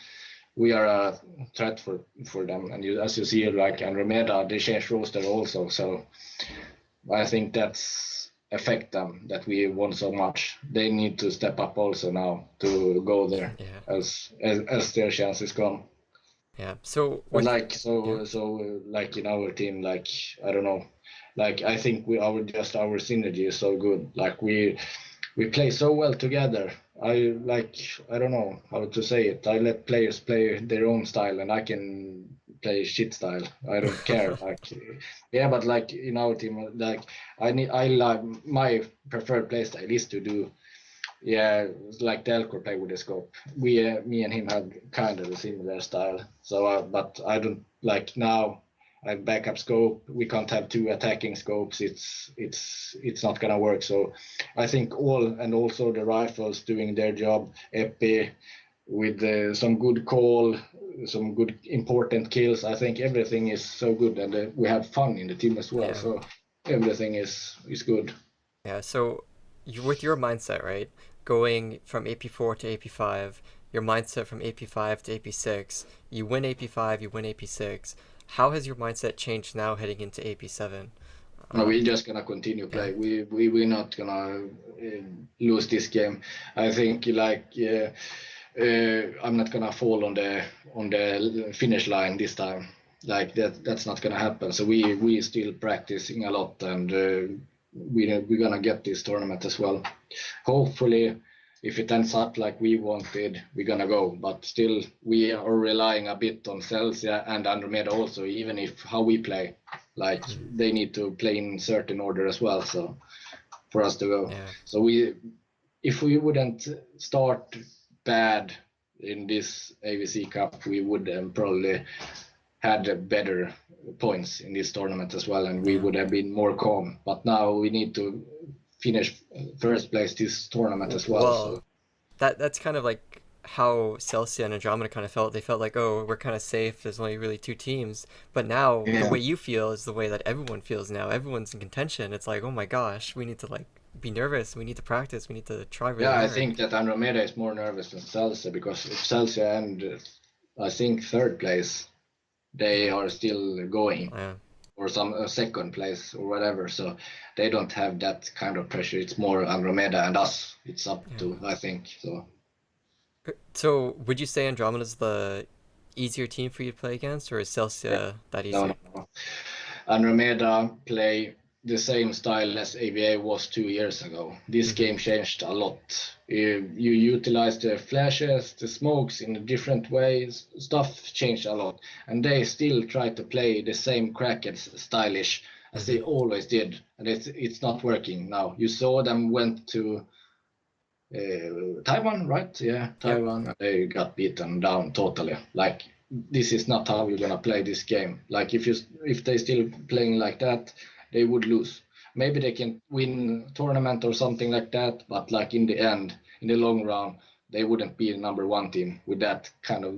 we are a threat for them. And as you see, like Andromeda, they changed roster also. So I think that's affect them that we won so much. They need to step up also now to go there Yeah. as their chance is gone. Yeah. So But with like yeah. like in our team, like I don't know, like I think our synergy is so good. Like we play so well together. I don't know how to say it. I let players play their own style, and I can play shit style. I don't care. Like yeah, but like in our team, like I like my preferred play style is to do yeah, like Delco play with the scope. Me and him have kind of a similar style. So, but I don't like now. I back up scope. We can't have 2 attacking scopes. It's not gonna work. So, I think also the rifles doing their job. Epi with some good call, some good important kills. I think everything is so good, and we have fun in the team as well. Yeah. So everything is good. Yeah, so you with your mindset, right? Going from AP4 to AP5, your mindset from AP5 to AP6, you win AP5, you win AP6. How has your mindset changed now heading into AP7? No, Um, we're just gonna continue yeah, play. We're not gonna lose this game. I think I'm not gonna fall on the finish line this time. Like that's not gonna happen. So we still practicing a lot, and we're gonna get this tournament as well. Hopefully, if it ends up like we wanted, we're gonna go. But still, we are relying a bit on Celsia and Andromeda also, even if how we play. Like mm, they need to play in certain order as well. So for us to go. yeah, So if we wouldn't start bad in this AVC Cup, we would probably had better points in this tournament as well, and we yeah. would have been more calm. But now we need to finish first place this tournament as well. Well, So that's kind of like how Celsia and Andromeda kind of felt. They felt like, oh, we're kind of safe. There's only really two teams. But now the yeah, way you feel is the way that everyone feels now. Everyone's in contention. It's like, oh my gosh, we need to like be nervous. We need to practice. We need to try really yeah, I hard. think that Andromeda is more nervous than Celsius because if Celsius and I think third place, they Mm, are still going. yeah. Or some second place or whatever. So they don't have that kind of pressure. It's more Andromeda and us. It's up Yeah. to I think so. So would you say Andromeda's the easier team for you to play against, or is Yeah. Celsia that No, no, easier? no. Andromeda play the same style as A.V.A was 2 years ago. This Mm-hmm. game changed a lot. You utilize the flashes, the smokes in different ways. Stuff changed a lot, and they still try to play the same crackhead stylish as Mm-hmm. they always did, and it's not working now. You saw them went to Taiwan, right? Yeah, Yep. Taiwan. They got beaten down totally. Like this is not how you're gonna play this game. Like if they still playing like that, they would lose. Maybe they can win tournament or something like that, but like in the end, in the long run, they wouldn't be the number one team with that kind of.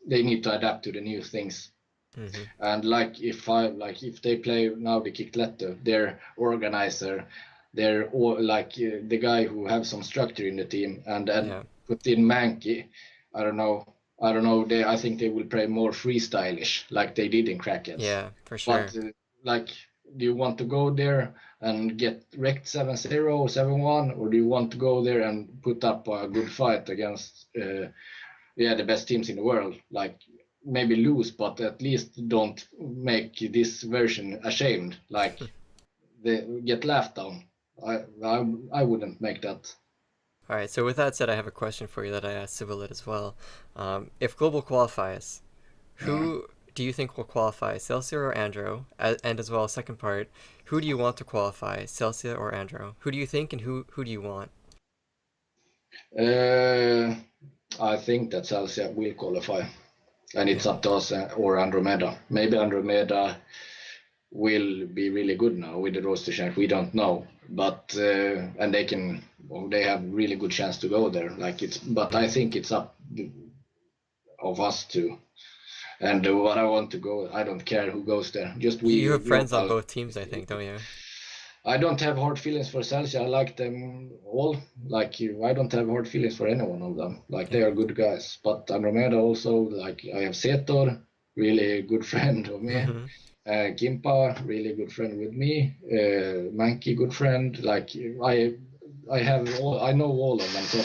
They need to adapt to the new things. Mm-hmm. And if they play now the Kickletter, their organizer, they're all like the guy who have some structure in the team, and then Yeah. put in Mankey. I don't know. I don't know. I think they will play more freestylish like they did in Krakens. Yeah, for But sure. like, do you want to go there and get wrecked 7-0 or 7-1, or do you want to go there and put up a good fight against the best teams in the world? Like maybe lose, but at least don't make this version ashamed. Like they get laughed on. I I wouldn't make that. All right. So with that said, I have a question for you that I asked Sibylit as well. If global qualifies, Yeah. who do you think will qualify, Celsia or Andro? And as well, second part, who do you want to qualify, Celsia or Andro? Who do you think, and who do you want? Uh, I think that Celsius will qualify, and it's Yeah. up to us or Andromeda. Maybe Andromeda will be really good now with the roster change. We don't know, but and they can, well, they have really good chance to go there. Like it's, but I Hmm. think it's up of us to. And what I want to go, I don't care who goes there. Just You we have friends on global. both teams, I think, don't you? I don't have hard feelings for Celsius. I like them all. Like you, I don't have hard feelings for any one of them. Like they Yeah. are good guys. But Andromeda also, like I have Setor, really good friend of me. Hmm. Kimpa, really good friend with me. Mankey, good friend. Like I have all, I know all of them. So,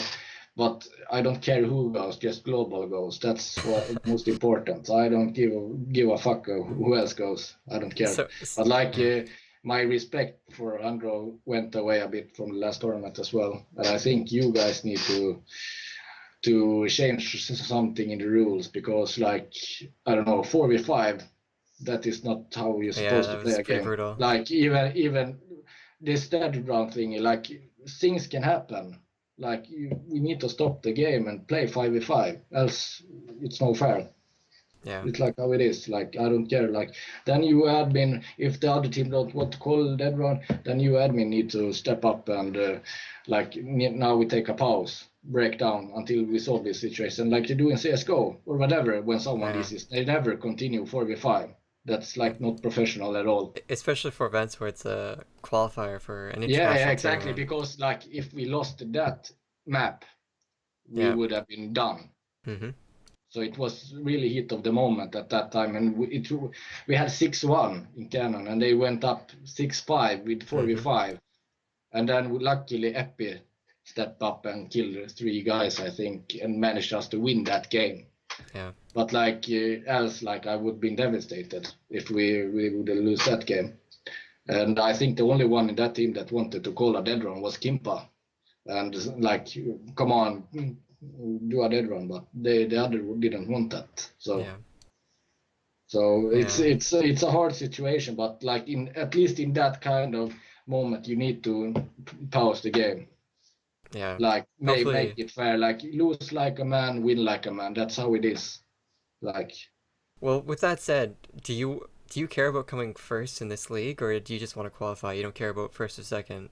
but I don't care who goes, just global goes. That's what most important. I don't give a fuck who else goes. I don't care. So, But like yeah. my respect for Andro went away a bit from the last tournament as well, and I think you guys need to change something in the rules because like I don't know 4v5 that is not how you're Yeah, supposed to that play was a pretty game. brutal. Like even this standard round thing, like things can happen. Like we need to stop the game and play 5v5, else it's no fair. Yeah. It's like how it is. Like I don't care. Like then you admin, if the other team don't want to call dead run, then you admin need to step up and like now we take a pause, break down until we solve this situation, like they do in CS:GO or whatever. When someone Yeah. is, they never continue 4v5. That's Yeah. like not professional at all. Especially for events where it's a qualifier for an Yeah, international exactly. tournament. Because like if we lost that map, we Yeah. would have been done. Hmm. So it was really heat of the moment at that time, and we had 6-1 in Canon, and they went up 6-5 with Hmm. 4v5, and then luckily Epi stepped up and killed three guys, I think, and managed us to win that game. Yeah. But like else, like I would have been devastated if we would lose that game. And I think the only one in that team that wanted to call a dead run was Kimpa, and like come on, do a dead run, but the other didn't want that. So Yeah. it's Yeah. it's a hard situation, but like in at least in that kind of moment, you need to pause the game. Yeah. Like make Hopefully. it fair. Like lose like a man, win like a man. That's how it is. Like Well, with that said, do you care about coming first in this league, or do you just want to qualify? You don't care about first or second?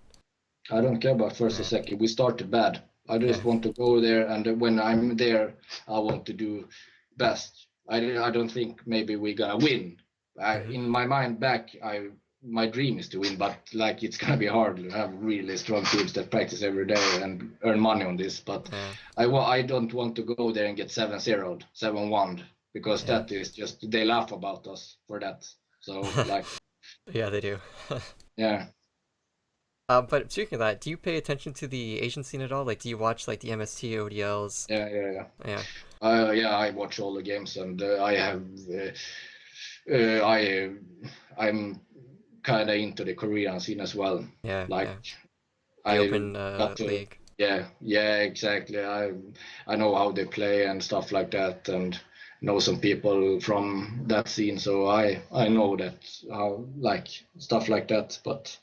I don't care about first or Yeah. second. We started bad. I Yeah. just want to go there, and when I'm there, I want to do best. I don't think maybe we're gonna win. Hmm. In my mind back, my dream is to win, but like it's gonna be hard to have really strong teams that practice every day and earn money on this. But Yeah. I don't want to go there and get 7-0, 7-1 because Yeah. that is just they laugh about us for that. So like Yeah, they do. yeah. But speaking of that, do you pay attention to the Asian scene at all? Like, do you watch like the MST ODLs? Yeah, yeah, yeah. Yeah. Yeah, I watch all the games, and I have I'm kind of into the Korean scene as well. Yeah. Like Yeah. The I Open got to, League. yeah, yeah, exactly. I know how they play and stuff like that, and know some people from that scene, so I know that how like stuff like that. But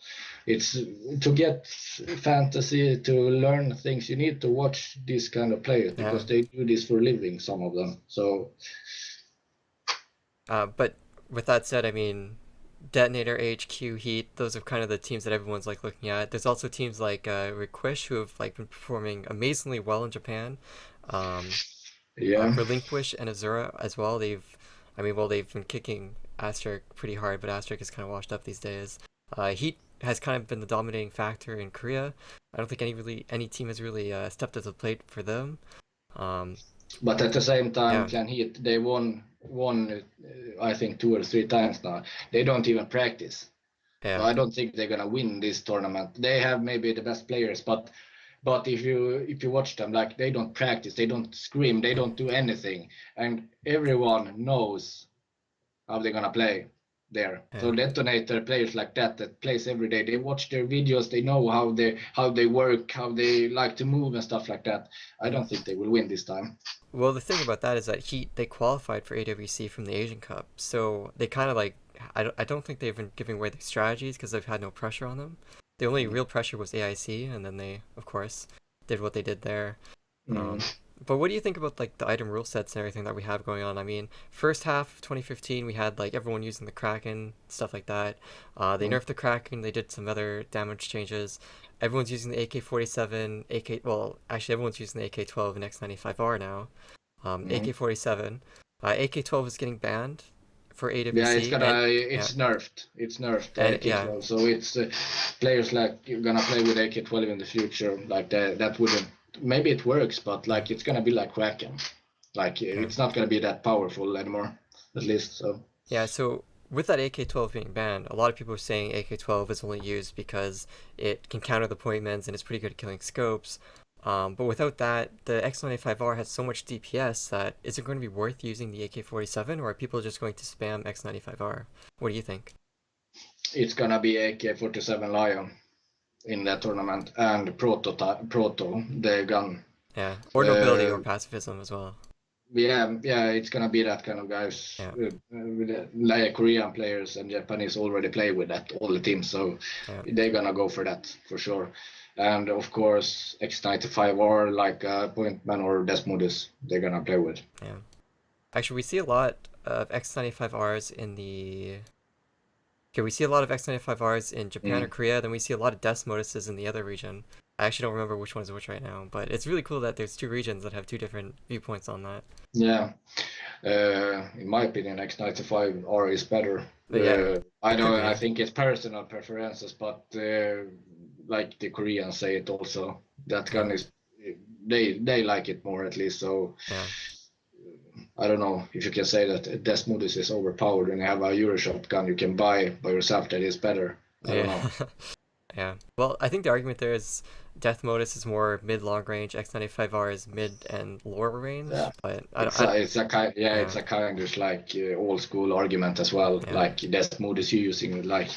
it's to get fantasy to learn things, you need to watch these kind of players Yeah. because they do this for a living, some of them. So But with that said, I mean, Detonator, HQ, Heat, those are kind of the teams that everyone's like looking at. There's also teams like Requish who have like been performing amazingly well in Japan. Um, yeah. Relinquish and Azura as well. I mean, well, they've been kicking Asterisk pretty hard, but Asterisk is kind of washed up these days. Heat has kind of been the dominating factor in Korea. I don't think any team has really stepped up to the plate for them. Um, But at the same time, yeah, can hit. They won I think 2 or 3 times now. They don't even practice. So yeah, I don't think they're gonna win this tournament. They have maybe the best players, but if you watch them, like they don't practice, they don't scream, they don't do anything, and everyone knows how they're gonna play. there. Yeah. So detonator players like that plays every day. They watch their videos. They know how they work, how they like to move and stuff like that. I Mm. don't think they will win this time. Well, the thing about that is that they qualified for AWC from the Asian Cup, so they kind of like I don't think they've been giving away their strategies because they've had no pressure on them. The only Mm. real pressure was AIC, and then they, of course, did what they did there. Mm. Um, but what do you think about like the item rule sets and everything that we have going on? I mean, first half of 2015, we had like everyone using the Kraken, stuff like that. They Mm. nerfed the Kraken. They did some other damage changes. Everyone's using the AK-47, AK. Well, actually, everyone's using the AK-12 and X95R now. Mm. AK-47. AK-12 is getting banned for Yeah, AWC, and yeah, it's nerfed. It's nerfed and yeah, AK-12. So it's players like you're gonna play with AK-12 in the future. Like that wouldn't. Maybe it works, but mm, like it's gonna be like Kraken. Like yeah. it's not gonna be that powerful anymore, at least. So Yeah, so with that AK-12 being banned, a lot of people are saying AK-12 is only used because it can counter the pointmans and it's pretty good at killing scopes. But without that, the X95R has so much DPS that is it going to be worth using the AK-47 or are people just going to spam X95R? What do you think? it's gonna be AK-47 Lion in that tournament and Proto the gun. Yeah, or nobility or Uh, pacifism as well. yeah, it's gonna be that kind of guys. Yeah, Like Korean players and Japanese already play with that all the teams, so yeah, they're gonna go for that for sure. And of course, X95R like Point Man or Desmodus, they're gonna play with. yeah. Actually, we see a lot of X95Rs in the Okay, we see a lot of X95Rs in Japan or Mm. Korea, then we see a lot of Desmoduses in the other region. I actually don't remember which one is which right now, but it's really cool that there's two regions that have two different viewpoints on that. Yeah, in my opinion, X95R is better. But yeah, I it could know be. I think it's personal preferences, but like the Koreans say it also, that Yeah, gun is they like it more at least. So yeah, I don't know if you can say that Desmodus is overpowered when you have a Euroshop gun you can buy by yourself that is better. I don't yeah, know. yeah. Well, I think the argument there is Death Modus is more mid-long range, X95R is mid and lower range, Yeah, but it's a kind yeah yeah, it's a kind of like old school argument as well. yeah, Like Desmodus you using like,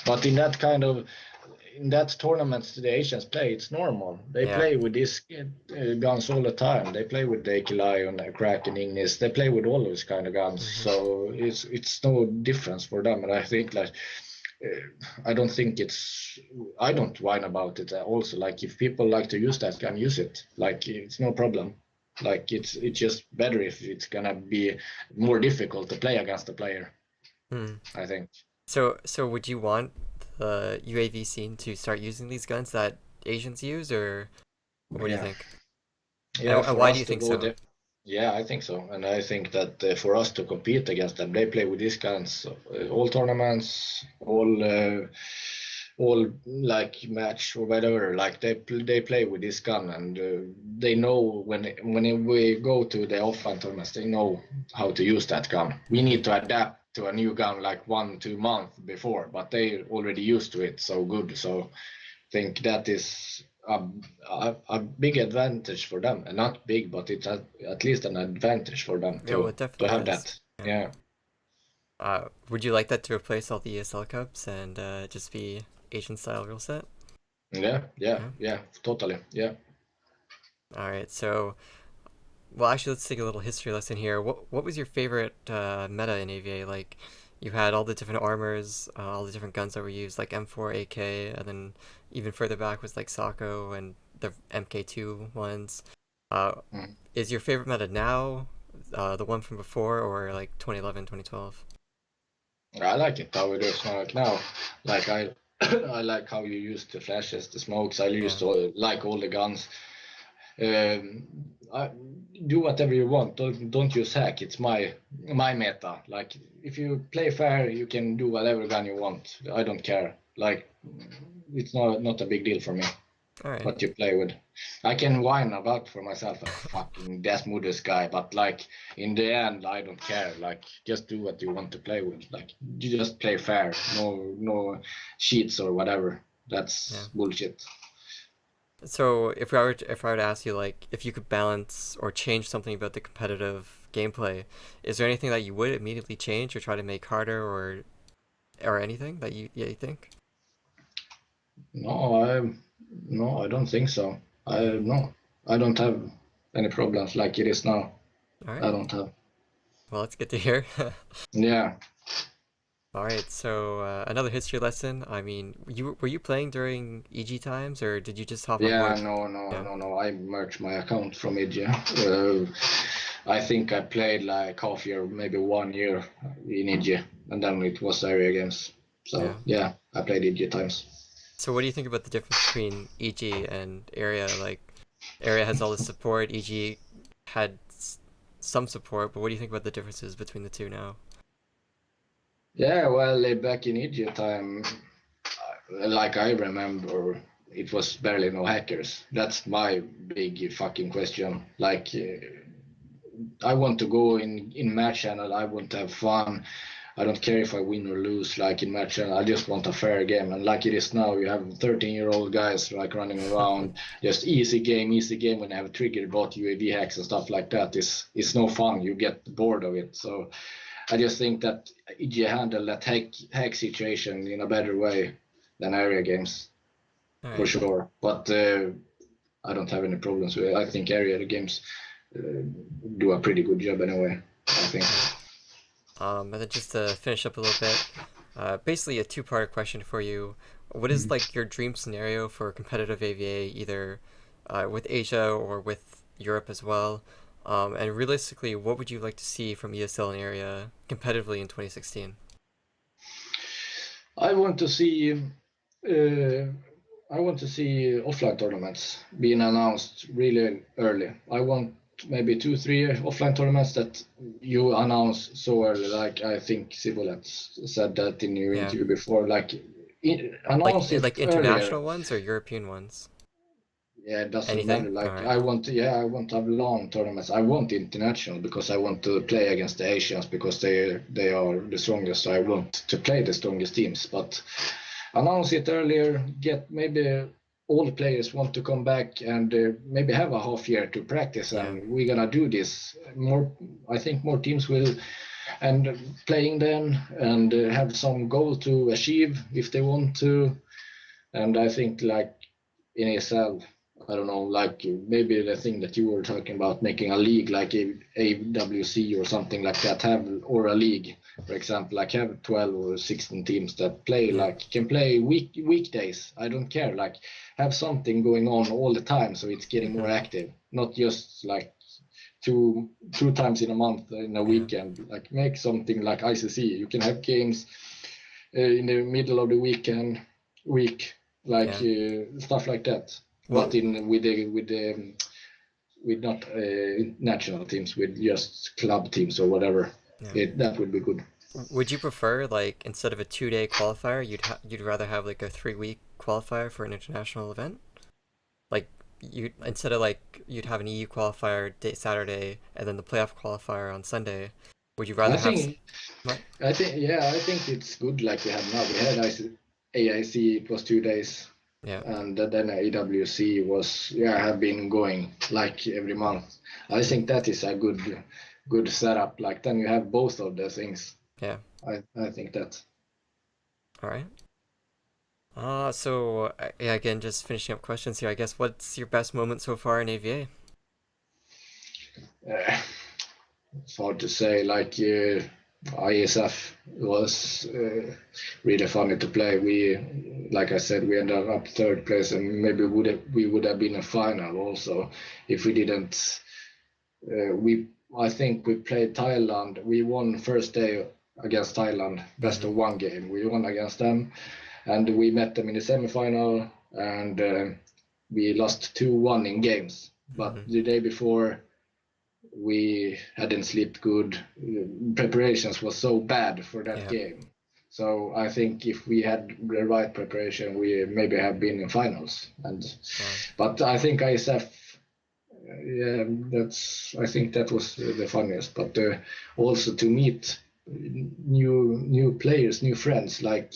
but in that kind of in that tournaments the Asians play, it's normal. They yeah, play with these guns all the time. They play with the AK Lion, Kraken, Ignis. They play with all those kind of guns. hmm, So it's no difference for them. And I think like I don't think it's. I don't whine about it. Also, like if people like to use that gun, use it. Like it's no problem. Like it's just better if it's gonna be more difficult to play against the player. hmm. I think. So would you want the UAV scene to start using these guns that Asians use, or what do you Yeah. think? Yeah, And for why do us you to think go so? there. Yeah, I think so, and I think that for us to compete against them, they play with these guns, all tournaments, all like match or whatever. Like they play with this gun, and they know when we go to the offline tournaments, they know how to use that gun. We Hmm. need to adapt to a new gun like 1-2 months before, but they already used to it so good. So think that is a big advantage for them, and not big, but it's at least an advantage for them Yeah, well, it to definitely have is. that. Yeah. Yeah, Would you like that to replace all the ESL cups and just be Asian style rule set? yeah, yeah, Yeah. yeah, totally. Yeah. All right. So, well, actually, let's take a little history lesson here. What was your favorite meta in AVA? Like, you had all the different armors, all the different guns that were used, like M4, AK, and then even further back was like Sako and the MK2 ones. Uh, Mm. is your favorite meta now the one from before or like 2011, 2012? I like it how it is like now. Like I, I like how you use the flashes, the smokes. I Yeah. used to like all the guns. I, do whatever you want. Don't use hack. It's my meta. Like if you play fair, you can do whatever gun you want. I don't care. Like it's not a big deal for me All right. what you play with. I can whine about for myself like fucking Desmodus guy, but like in the end, I don't care. Like just do what you want to play with. Like you just play fair. No cheats or whatever. Yeah. That's bullshit. So if I were to ask you like if you could balance or change something about the competitive gameplay, is there anything that you would immediately change or try to make harder or or anything that you think? No, I don't think so. Mm. No, I don't have any problems like it is now. All I right. don't have. Well, that's good to hear. Yeah, All right. So another history lesson. I mean, were you playing during EG times, or did you just hop on yeah, board? Yeah. no. I merged my account from India. I think I played like half year, maybe 1 year in India, and then it was area games. So Yeah. yeah, I played India times. So what do you think about the difference between EG and Area? Like, Area has all the support. EG had some support, but what do you think about the differences between the two now? Yeah, well, back in India time, like I remember, it was barely no hackers. That's my big fucking question. Like, I want to go in match channel. I want to have fun. I don't care if I win or lose. Like in match channel, I just want a fair game. And like it is now, you have 13-year-old guys like running around, just easy game, easy game. When I have trigger bot, UAV hacks and stuff like that, it's no fun. You get bored of it. So I just think that EG handled that hack situation in a better way than area games All for right. sure. But I don't have any problems with it. I think area games uh, do a pretty good job anyway. I think. All right. And then just to finish up a little bit, basically a two-part question for you. What is like your dream scenario for competitive AVA, either with Asia or with Europe as well? And realistically, what would you like to see from ESL and Area competitively in 2016? I want to see. Uh, I want to see offline tournaments being announced really early. I want maybe 2, 3 offline tournaments that you announce so early. Like I think Sibolet said that in your Yeah, interview before. Like announce like it earlier. international ones or European ones? Yeah, it doesn't Anything? matter. All Like right. I want to have long tournaments. I want international because I want to play against the Asians because they are the strongest. So I want to play the strongest teams. But announce it earlier. Get maybe all the players want to come back and maybe have a half year to practice. Yeah. And we're gonna do this more. I think more teams will and playing then and have some goal to achieve if they want to. And I think like in ESL, I don't know, like maybe the thing that you were talking about, making a league like A.W.C or something like that, have or a league, for example, like have 12 or 16 teams that play Yeah. like can play weekdays. I don't care, like have something going on all the time, so it's getting more Hmm. active, not just like two times in a month in a Yeah. weekend. Like make something like ICC. You can have games in the middle of the week, like Yeah. stuff like that. But What? in with not national teams, with just club teams or whatever, Yeah. that would be good. Would you prefer like instead of a 2-day qualifier, you'd rather have like a 3-week qualifier for an international event? Like you instead of like you'd have an EU qualifier day Saturday and then the playoff qualifier on Sunday. Would you I rather have think what? I think it's good like we have now. We had AIC, it was 2 days, Yeah. and then AWC was have been going like every month. I Hmm. think that is a good setup. Like then you have both of the things. Yeah. I think that. All right. Yeah, again, just finishing up questions here. I guess what's your best moment so far in AVA? Uh, it's hard to say. Like ISF was really funny to play. Like I said, we ended up third place, and maybe we would have been a final also if we didn't. We I think we played Thailand. We won first day against Thailand, best Mm-hmm. of one game. We won against them, and we met them in the semifinal, and we lost 2-1 in games. But Mm-hmm. the day before, we hadn't slept good. Preparations was so bad for that Yeah. game. So I think if we had the right preparation, we maybe have been in finals. And Wow. but I think ISF, yeah, I think that was the funniest. But also to meet new players, new friends, like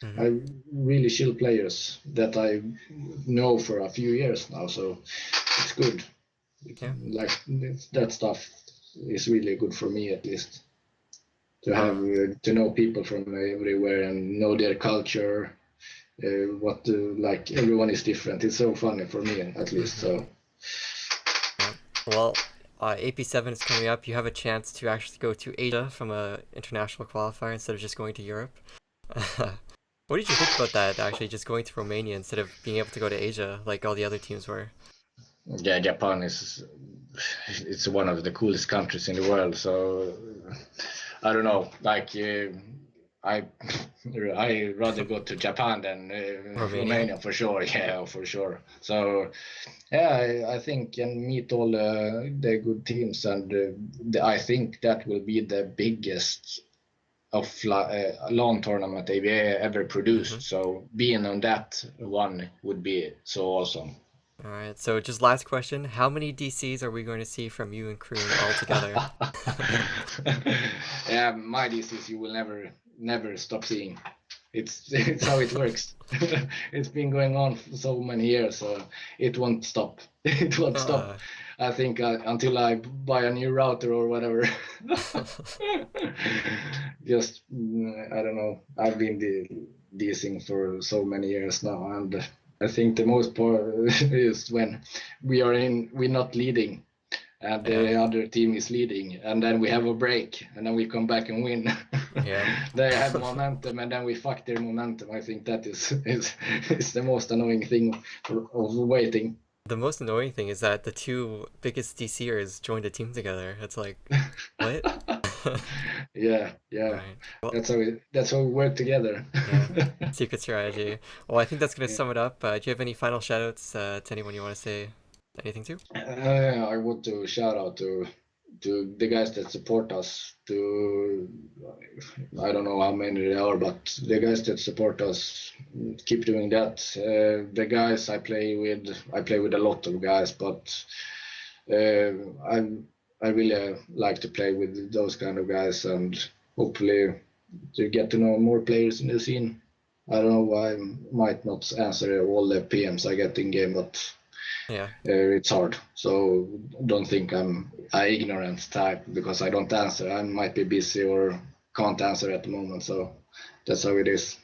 Mm-hmm. I really chill players that I know for a few years now. So it's good. Yeah. Like that stuff is really good for me at least. to have to know people from everywhere and know their culture. Like everyone is different. It's so funny for me at least. Mm-hmm. So Yeah. Well, AP7 is coming up. You have a chance to actually go to Asia from a international qualifier instead of just going to Europe. What did you think about that, actually, just going to Romania instead of being able to go to Asia like all the other teams were? yeah, Japan is it's one of the coolest countries in the world. So I don't know, like I I rather go to Japan than Romania? Romania for sure. Yeah, for sure. So yeah, I think and meet all the good teams, and I think that will be the biggest of long tournament A.V.A ever Mm-hmm. produced. So being on that one would be so awesome. All right, so just last question. How many DCs are we going to see from you and Kroon all together? Yeah, my disease you will never stop seeing. It's how it works. It's been going on for so many years, so it won't stop. It won't stop. Uh, I think until I buy a new router or whatever. Just I don't know. I've been DCing for so many years now, and I think the most part is when we're not leading and yeah, the other team is leading, and then we have a break, and then we come back and win. yeah. They have momentum, and then we fuck their momentum. I think that is the most annoying thing of waiting. The most annoying thing is that the two biggest DCers joined a team together. It's like, what? Yeah, All yeah. right. Well, That's how we work together. yeah. Secret strategy. Well, I think that's gonna Yeah. sum it up. Do you have any final shoutouts to anyone you want to say anything to? I want to shout out to the guys that support us. To I don't know how many there are, but the guys that support us, keep doing that. The guys I play with a lot of guys, but uh, I really like to play with those kind of guys, and hopefully to get to know more players in the scene. I don't know why I might not answer all the PMs I get in game, but Yeah. it's hard. So don't think I'm a ignorant type because I don't answer. I might be busy or can't answer at the moment. So that's how it is.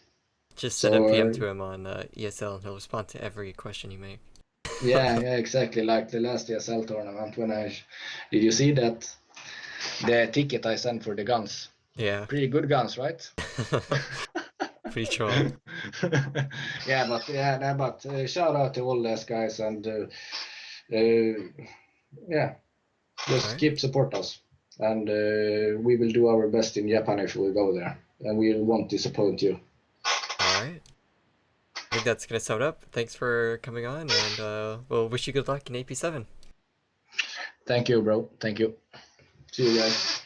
Just send a So PM to him on ESL and he'll respond to every question you make. yeah, exactly. Like the last ESL tournament when did you see that the ticket I sent for the guns? Yeah. Pretty good guns, right? Pretty troll. But shout out to all those guys, and uh, yeah, All just right. keep support us, and we will do our best in Japan if we go there, and we won't disappoint you. All right. I think that's gonna sum it up. Thanks for coming on, and we'll wish you good luck in AP7. Thank you, bro. Thank you. See you guys.